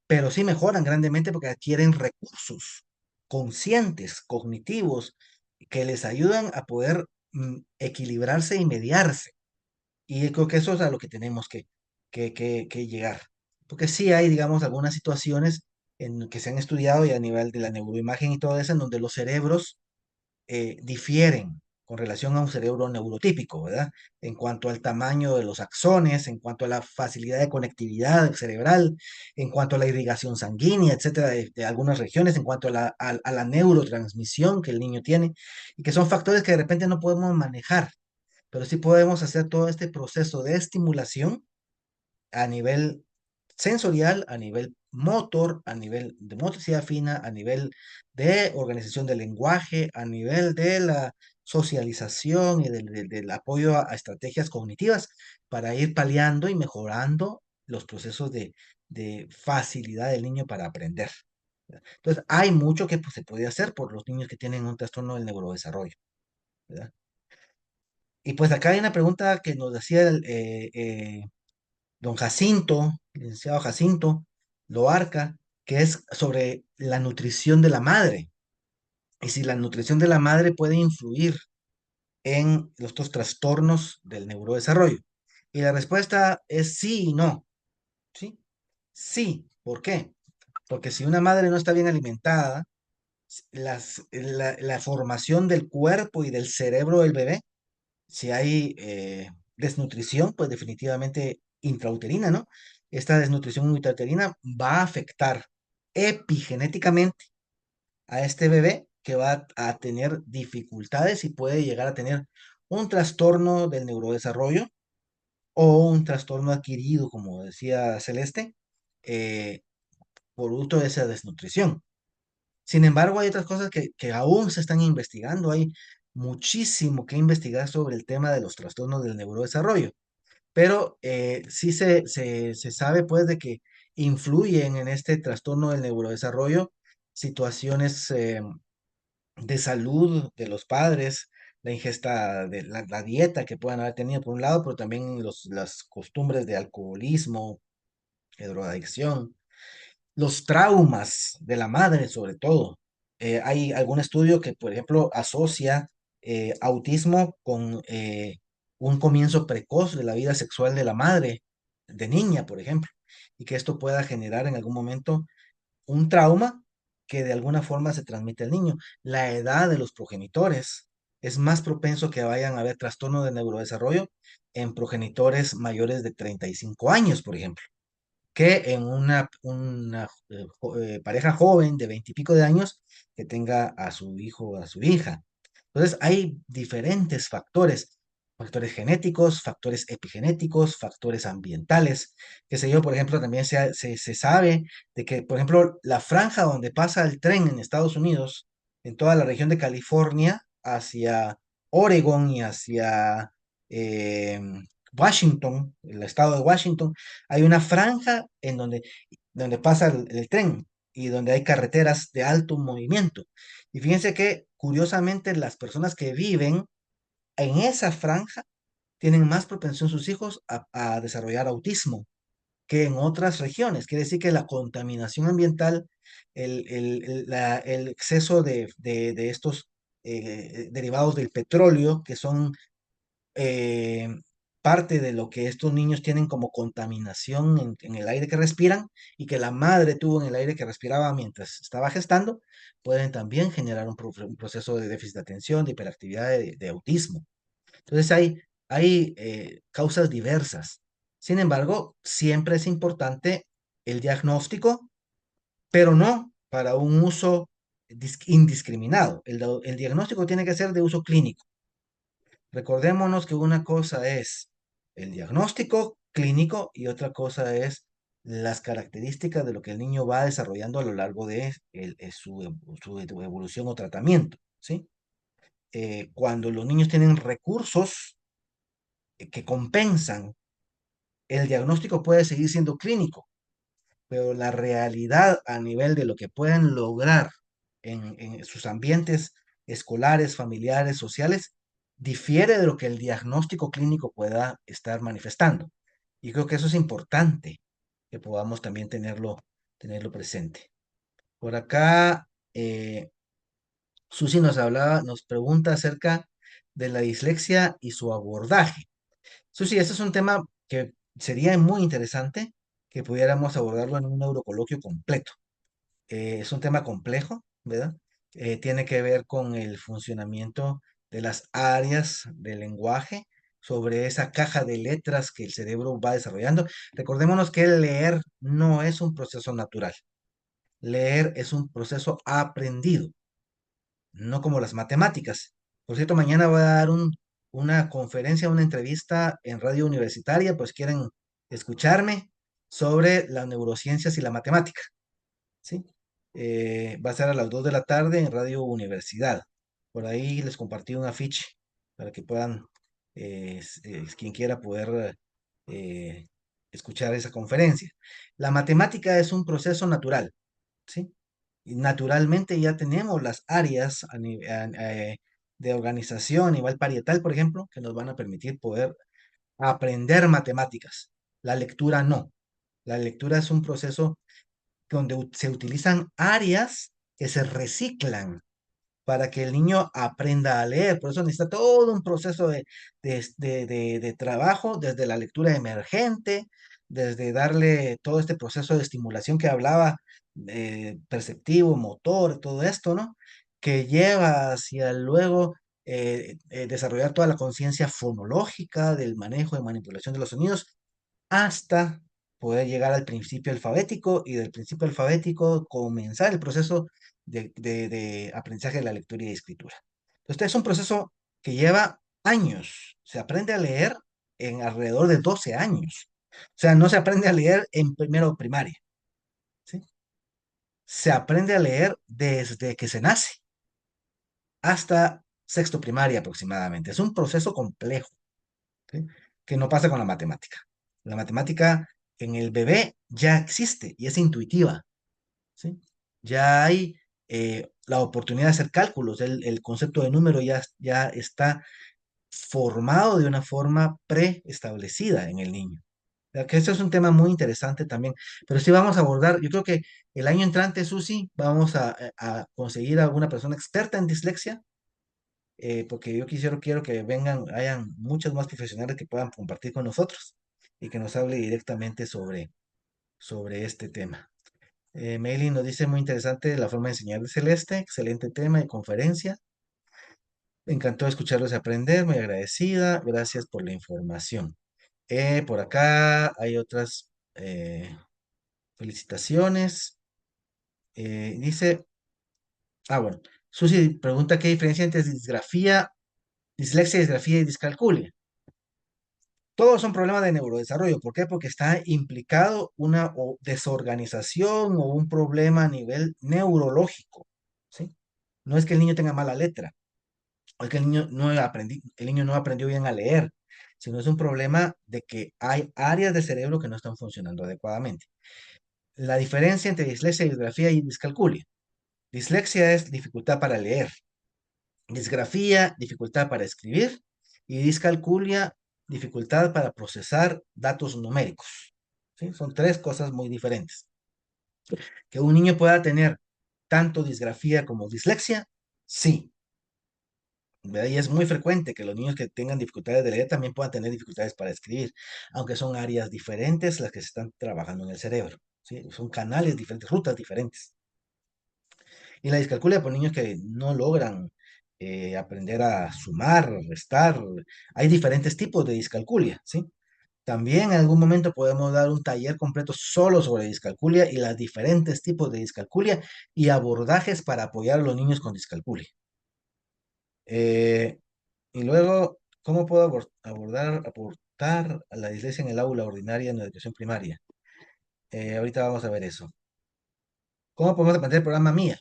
pero sí mejoran grandemente porque adquieren recursos conscientes, cognitivos, que les ayudan a poder equilibrarse y mediarse. Y creo que eso es a lo que tenemos que llegar. Porque sí hay, digamos, algunas situaciones que se han estudiado y a nivel de la neuroimagen y todo eso, en donde los cerebros difieren. con relación a un cerebro neurotípico, ¿verdad? En cuanto al tamaño de los axones, en cuanto a la facilidad de conectividad cerebral, en cuanto a la irrigación sanguínea, etcétera, de algunas regiones, en cuanto a la neurotransmisión que el niño tiene, y que son factores que de repente no podemos manejar, pero sí podemos hacer todo este proceso de estimulación a nivel sensorial, a nivel motor, a nivel de motricidad fina, a nivel de organización del lenguaje, a nivel de la socialización y del apoyo a estrategias cognitivas para ir paliando y mejorando los procesos de facilidad del niño para aprender. ¿Verdad? Entonces, hay mucho que pues, se puede hacer por los niños que tienen un trastorno del neurodesarrollo, ¿verdad? Y pues acá hay una pregunta que nos decía don Jacinto, licenciado Jacinto Loarca, que es sobre la nutrición de la madre y si la nutrición de la madre puede influir en los dos trastornos del neurodesarrollo. Y la respuesta es sí y no. Sí, sí. ¿Por qué? Porque si una madre no está bien alimentada, la formación del cuerpo y del cerebro del bebé, si hay desnutrición, pues definitivamente intrauterina, ¿no? Esta desnutrición intrauterina va a afectar epigenéticamente a este bebé que va a tener dificultades y puede llegar a tener un trastorno del neurodesarrollo o un trastorno adquirido, como decía Celeste, eh, producto de esa desnutrición. Sin embargo, hay otras cosas que aún se están investigando. Hay muchísimo que investigar sobre el tema de los trastornos del neurodesarrollo, pero sí se sabe pues de que influyen en este trastorno del neurodesarrollo situaciones de salud de los padres, la ingesta de la dieta que puedan haber tenido por un lado, pero también las costumbres de alcoholismo, de drogadicción, los traumas de la madre sobre todo. Hay algún estudio que, por ejemplo, asocia autismo con un comienzo precoz de la vida sexual de la madre, de niña, por ejemplo, y que esto pueda generar en algún momento un trauma que de alguna forma se transmite al niño. La edad de los progenitores es más propenso que vayan a haber trastorno de neurodesarrollo en progenitores mayores de 35 años, por ejemplo, que en una pareja joven de 20 y pico de años que tenga a su hijo o a su hija. Entonces, hay diferentes factores, factores genéticos, factores epigenéticos, factores ambientales, que sé yo, por ejemplo, también se sabe de que, por ejemplo, la franja donde pasa el tren en Estados Unidos, en toda la región de California, hacia Oregon y hacia eh, Washington, el estado de Washington, hay una franja en donde pasa el tren y donde hay carreteras de alto movimiento. Y fíjense que, curiosamente, las personas que viven en esa franja tienen más propensión sus hijos a desarrollar autismo que en otras regiones. Quiere decir que la contaminación ambiental, el exceso de estos derivados del petróleo, que son eh, parte de lo que estos niños tienen como contaminación en el aire que respiran y que la madre tuvo en el aire que respiraba mientras estaba gestando, pueden también generar un proceso de déficit de atención, de hiperactividad, de autismo. Entonces hay causas diversas. Sin embargo, siempre es importante el diagnóstico, pero no para un uso indiscriminado. El diagnóstico tiene que ser de uso clínico. Recordémonos que una cosa es el diagnóstico clínico y otra cosa es las características de lo que el niño va desarrollando a lo largo de su evolución o tratamiento, ¿sí? Cuando los niños tienen recursos que compensan, el diagnóstico puede seguir siendo clínico, pero la realidad a nivel de lo que pueden lograr en sus ambientes escolares, familiares, sociales, difiere de lo que el diagnóstico clínico pueda estar manifestando. Y creo que eso es importante que podamos también tenerlo presente. Por acá, Susi nos pregunta acerca de la dislexia y su abordaje. Susi, este es un tema que sería muy interesante que pudiéramos abordarlo en un neurocoloquio completo. Es un tema complejo, ¿verdad? Tiene que ver con el funcionamiento de las áreas del lenguaje, sobre esa caja de letras que el cerebro va desarrollando. Recordémonos que el leer no es un proceso natural. Leer es un proceso aprendido, no como las matemáticas. Por cierto, mañana voy a dar una conferencia, una entrevista en radio universitaria, pues quieren escucharme sobre las neurociencias y la matemática, ¿sí? Va a ser a las 2 de la tarde en Radio Universidad. Por ahí les compartí un afiche para que puedan, quien quiera poder escuchar esa conferencia. La matemática es un proceso natural, ¿sí? Y naturalmente ya tenemos las áreas de organización a nivel parietal, por ejemplo, que nos van a permitir poder aprender matemáticas. La lectura no. La lectura es un proceso donde se utilizan áreas que se reciclan para que el niño aprenda a leer. Por eso necesita todo un proceso de trabajo, desde la lectura emergente, desde darle todo este proceso de estimulación que hablaba, perceptivo, motor, todo esto, ¿no? Que lleva hacia luego desarrollar toda la conciencia fonológica del manejo y manipulación de los sonidos hasta poder llegar al principio alfabético y del principio alfabético comenzar el proceso de aprendizaje de la lectura y de escritura. Entonces, este es un proceso que lleva años. Se aprende a leer en alrededor de 12 años. O sea, no se aprende a leer en primero primaria, ¿sí? Se aprende a leer desde que se nace hasta sexto primaria aproximadamente. Es un proceso complejo, ¿sí? Que no pasa con la matemática. La matemática en el bebé ya existe y es intuitiva, ¿sí? Ya hay la oportunidad de hacer cálculos, el concepto de número ya está formado de una forma preestablecida en el niño. O sea, que eso es un tema muy interesante también, pero sí vamos a abordar, yo creo que el año entrante, Susi, vamos a conseguir a alguna persona experta en dislexia, porque yo quiero que vengan, hayan muchos más profesionales que puedan compartir con nosotros y que nos hable directamente sobre este tema. Meili nos dice muy interesante la forma de enseñar de Celeste, excelente tema de conferencia. Me encantó escucharlos y aprender, muy agradecida, gracias por la información. Por acá hay otras felicitaciones. Dice, bueno, Susi pregunta qué diferencia entre disgrafía, dislexia, disgrafía y discalculia. Todos son problemas de neurodesarrollo. ¿Por qué? Porque está implicado una desorganización o un problema a nivel neurológico, ¿sí? No es que el niño tenga mala letra, o es que el niño no aprendió bien a leer, sino es un problema de que hay áreas del cerebro que no están funcionando adecuadamente. La diferencia entre dislexia, disgrafía y discalculia. Dislexia es dificultad para leer, disgrafía, dificultad para escribir, y discalculia, dificultad para procesar datos numéricos. ¿Sí? Son tres cosas muy diferentes. Que un niño pueda tener tanto disgrafía como dislexia, sí. ¿Verdad? Y es muy frecuente que los niños que tengan dificultades de leer también puedan tener dificultades para escribir, aunque son áreas diferentes las que se están trabajando en el cerebro. ¿Sí? Son canales diferentes, rutas diferentes. Y la discalculia por niños que no logran aprender a sumar, restar. Hay diferentes tipos de discalculia, ¿sí? También en algún momento podemos dar un taller completo solo sobre discalculia y los diferentes tipos de discalculia y abordajes para apoyar a los niños con discalculia. Y luego, ¿cómo puedo aportar a la dislexia en el aula ordinaria en la educación primaria? Ahorita vamos a ver eso. ¿Cómo podemos aprender el programa MIA?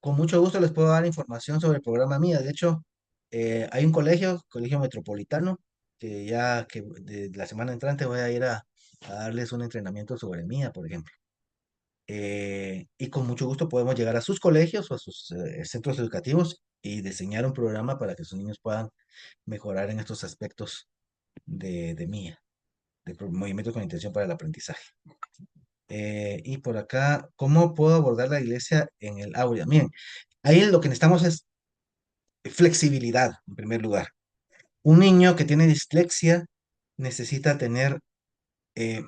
Con mucho gusto les puedo dar información sobre el programa MIA. De hecho, hay un colegio metropolitano, que de la semana entrante voy a ir a darles un entrenamiento sobre MIA, por ejemplo. Y con mucho gusto podemos llegar a sus colegios o a sus centros educativos y diseñar un programa para que sus niños puedan mejorar en estos aspectos de MIA, de movimiento con intención para el aprendizaje. Y por acá, ¿cómo puedo abordar la iglesia en el aula? Miren, ahí lo que necesitamos es flexibilidad, en primer lugar. Un niño que tiene dislexia necesita tener eh,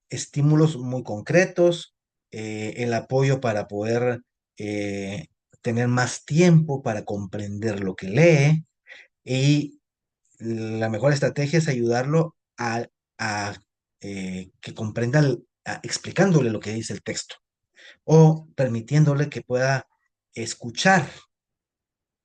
estímulos muy concretos, el apoyo para poder tener más tiempo para comprender lo que lee, Y la mejor estrategia es ayudarlo a, que comprenda, explicándole lo que dice el texto o permitiéndole que pueda escuchar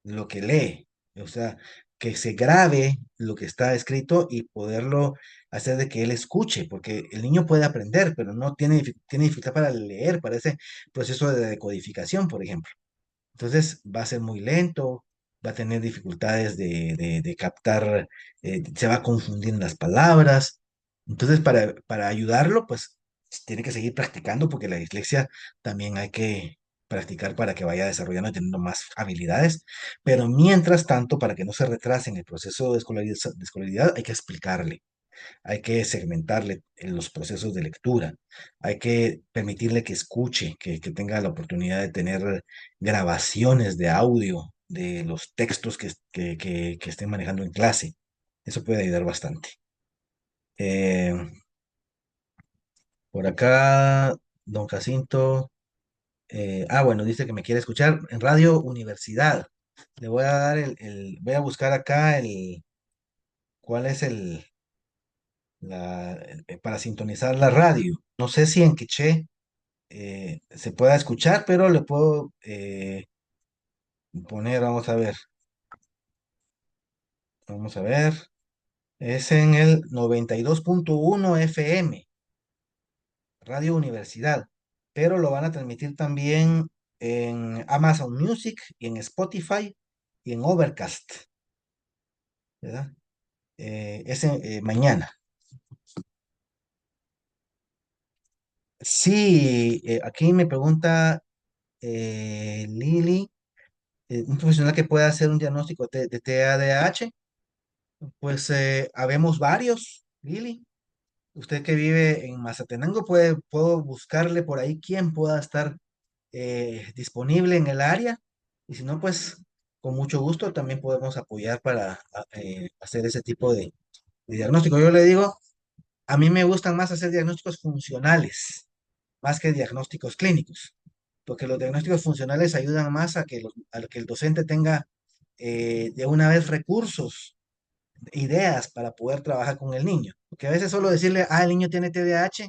lo que lee, o sea, que se grabe lo que está escrito y poderlo hacer de que él escuche, porque el niño puede aprender, pero no tiene, tiene dificultad para leer, para ese proceso de decodificación, por ejemplo. Entonces va a ser muy lento, va a tener dificultades de captar, se va a confundir en las palabras. Entonces, para ayudarlo, pues tiene que seguir practicando porque la dislexia también hay que practicar para que vaya desarrollando y teniendo más habilidades. Pero mientras tanto, para que no se retrase en el proceso de escolaridad, hay que explicarle, hay que segmentarle en los procesos de lectura, hay que permitirle que escuche, que tenga la oportunidad de tener grabaciones de audio de los textos que estén manejando en clase. Eso puede ayudar bastante. Eh, por acá, don Jacinto, bueno, dice que me quiere escuchar en Radio Universidad. Le voy a dar voy a buscar acá cuál es para sintonizar la radio. No sé si en Quiché se pueda escuchar, pero le puedo poner, vamos a ver, es en el 92.1 FM, Radio Universidad, pero lo van a transmitir también en Amazon Music y en Spotify y en Overcast, ¿verdad? Mañana. Sí, aquí me pregunta Lili, un profesional que pueda hacer un diagnóstico de TDAH. Pues habemos varios, Lili. Usted que vive en Mazatenango, puedo buscarle por ahí quién pueda estar disponible en el área. Y si no, pues con mucho gusto también podemos apoyar para hacer ese tipo de diagnóstico. Yo le digo, a mí me gustan más hacer diagnósticos funcionales, más que diagnósticos clínicos, porque los diagnósticos funcionales ayudan más a que el docente tenga de una vez recursos, ideas para poder trabajar con el niño. Porque a veces solo decirle, el niño tiene TDAH,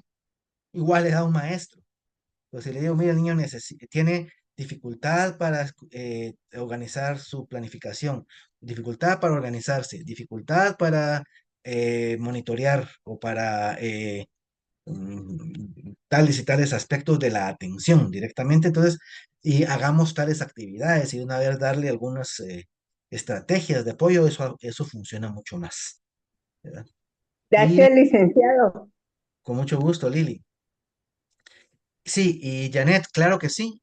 igual le da un maestro. Pues si le digo, mira, el niño tiene dificultad para organizar su planificación, dificultad para organizarse, dificultad para monitorear o para tales y tales aspectos de la atención directamente. Entonces, y hagamos tales actividades y de una vez darle algunas estrategias de apoyo, eso funciona mucho más, ¿verdad? Y Gracias, licenciado. con mucho gusto, Lili. Sí, y Janet, claro que sí.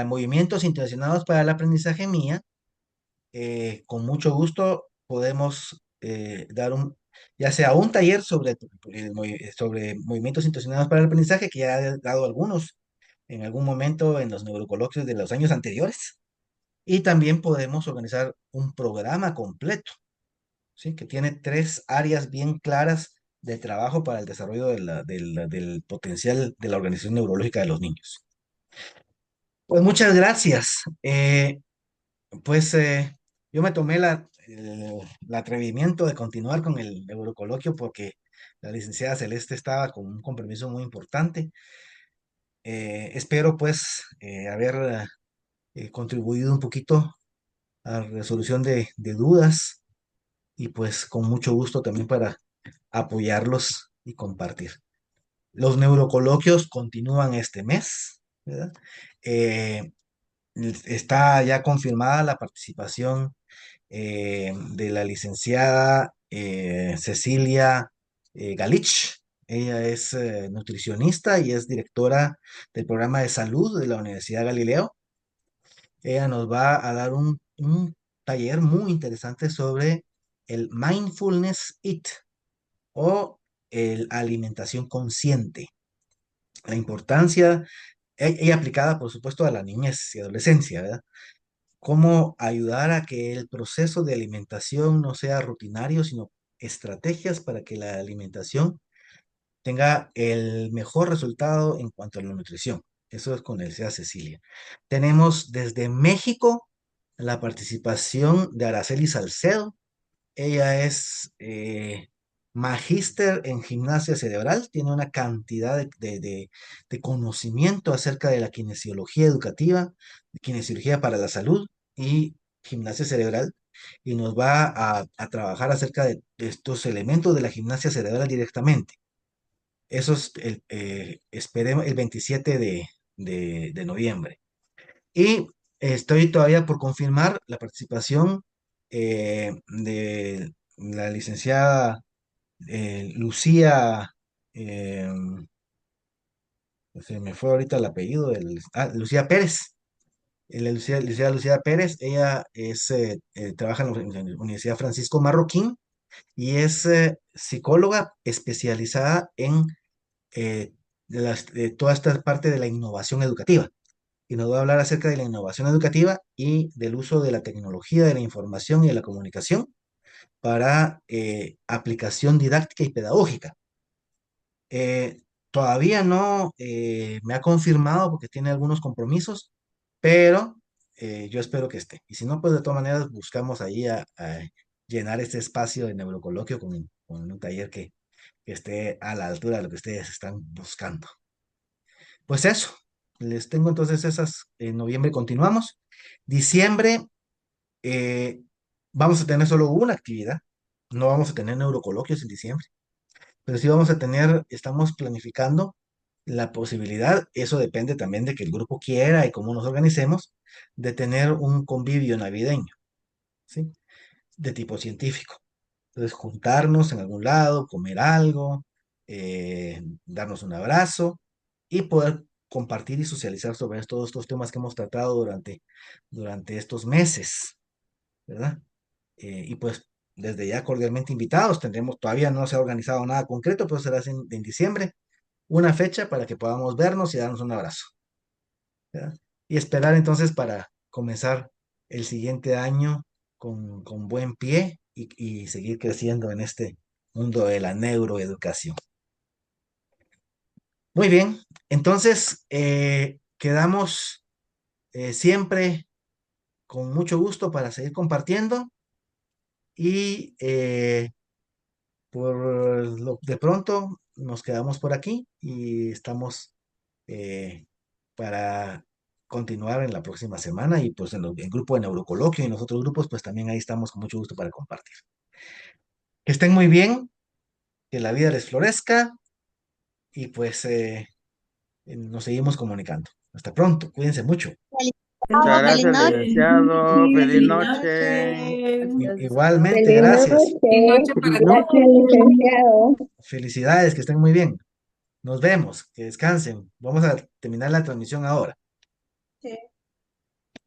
Movimientos intencionados para el aprendizaje mía, con mucho gusto podemos dar ya sea un taller sobre movimientos intencionados para el aprendizaje, que ya he dado algunos en algún momento en los neurocoloquios de los años anteriores, y también podemos organizar un programa completo, ¿sí? Que tiene tres áreas bien claras de trabajo para el desarrollo del potencial de la organización neurológica de los niños. Pues muchas gracias. Pues yo me tomé el atrevimiento de continuar con el neurocoloquio porque la licenciada Celeste estaba con un compromiso muy importante. Espero pues haber contribuido un poquito a la resolución de dudas y pues con mucho gusto también para apoyarlos y compartir. Los neurocoloquios continúan este mes, ¿verdad? Eh, Está ya confirmada la participación de la licenciada Cecilia Galich. Ella es nutricionista y es directora del programa de salud de la Universidad Galileo. Ella nos va a dar un taller muy interesante sobre el mindfulness eat o el alimentación consciente. La importancia, ella aplicada por supuesto a la niñez y adolescencia, ¿verdad? Cómo ayudar a que el proceso de alimentación no sea rutinario, sino estrategias para que la alimentación tenga el mejor resultado en cuanto a la nutrición. Eso es con la Universidad Cecilia. Tenemos desde México la participación de Araceli Salcedo. Ella es magíster en gimnasia cerebral, tiene una cantidad de conocimiento acerca de la kinesiología educativa, kinesiología para la salud y gimnasia cerebral, y nos va a trabajar acerca de estos elementos de la gimnasia cerebral directamente. Eso es esperemos el 27 de noviembre. Y estoy todavía por confirmar la participación de la licenciada Lucía, eh, se me fue ahorita el apellido, Lucía Pérez. Lucía Pérez, ella trabaja en la Universidad Francisco Marroquín y es psicóloga especializada en toda esta parte de la innovación educativa. Y nos va a hablar acerca de la innovación educativa y del uso de la tecnología de la información y de la comunicación para aplicación didáctica y pedagógica. Eh, Todavía no me ha confirmado porque tiene algunos compromisos, pero yo espero que esté. Y si no, pues de todas maneras buscamos ahí a llenar este espacio de neurocoloquio con un taller que esté a la altura de lo que ustedes están buscando. Pues eso, les tengo entonces esas. En noviembre continuamos. Diciembre, eh, vamos a tener solo una actividad. No vamos a tener neurocoloquios en diciembre, pero sí vamos a tener, estamos planificando la posibilidad, eso depende también de que el grupo quiera y cómo nos organicemos, de tener un convivio navideño, ¿sí? De tipo científico. Entonces, juntarnos en algún lado, comer algo, darnos un abrazo y poder compartir y socializar sobre todos estos temas que hemos tratado durante estos meses, ¿verdad? Y pues desde ya cordialmente invitados, todavía no se ha organizado nada concreto, pero será en diciembre, una fecha para que podamos vernos y darnos un abrazo, ¿verdad? Y esperar entonces para comenzar el siguiente año con buen pie y seguir creciendo en este mundo de la neuroeducación. Muy bien, entonces quedamos siempre con mucho gusto para seguir compartiendo y de pronto nos quedamos por aquí y estamos para continuar en la próxima semana y pues en el grupo de Neurocoloquio y en los otros grupos pues también ahí estamos con mucho gusto para compartir. Que estén muy bien, que la vida les florezca y pues nos seguimos comunicando. Hasta pronto, cuídense mucho. Muchas Feliz gracias, noche. licenciado. Feliz Feliz noche. noche. Igualmente, Feliz gracias. Feliz noche. noche Feliz para noche. Gracias, todos. licenciado. Felicidades, que estén muy bien. Nos vemos, que descansen. Vamos a terminar la transmisión ahora. Sí.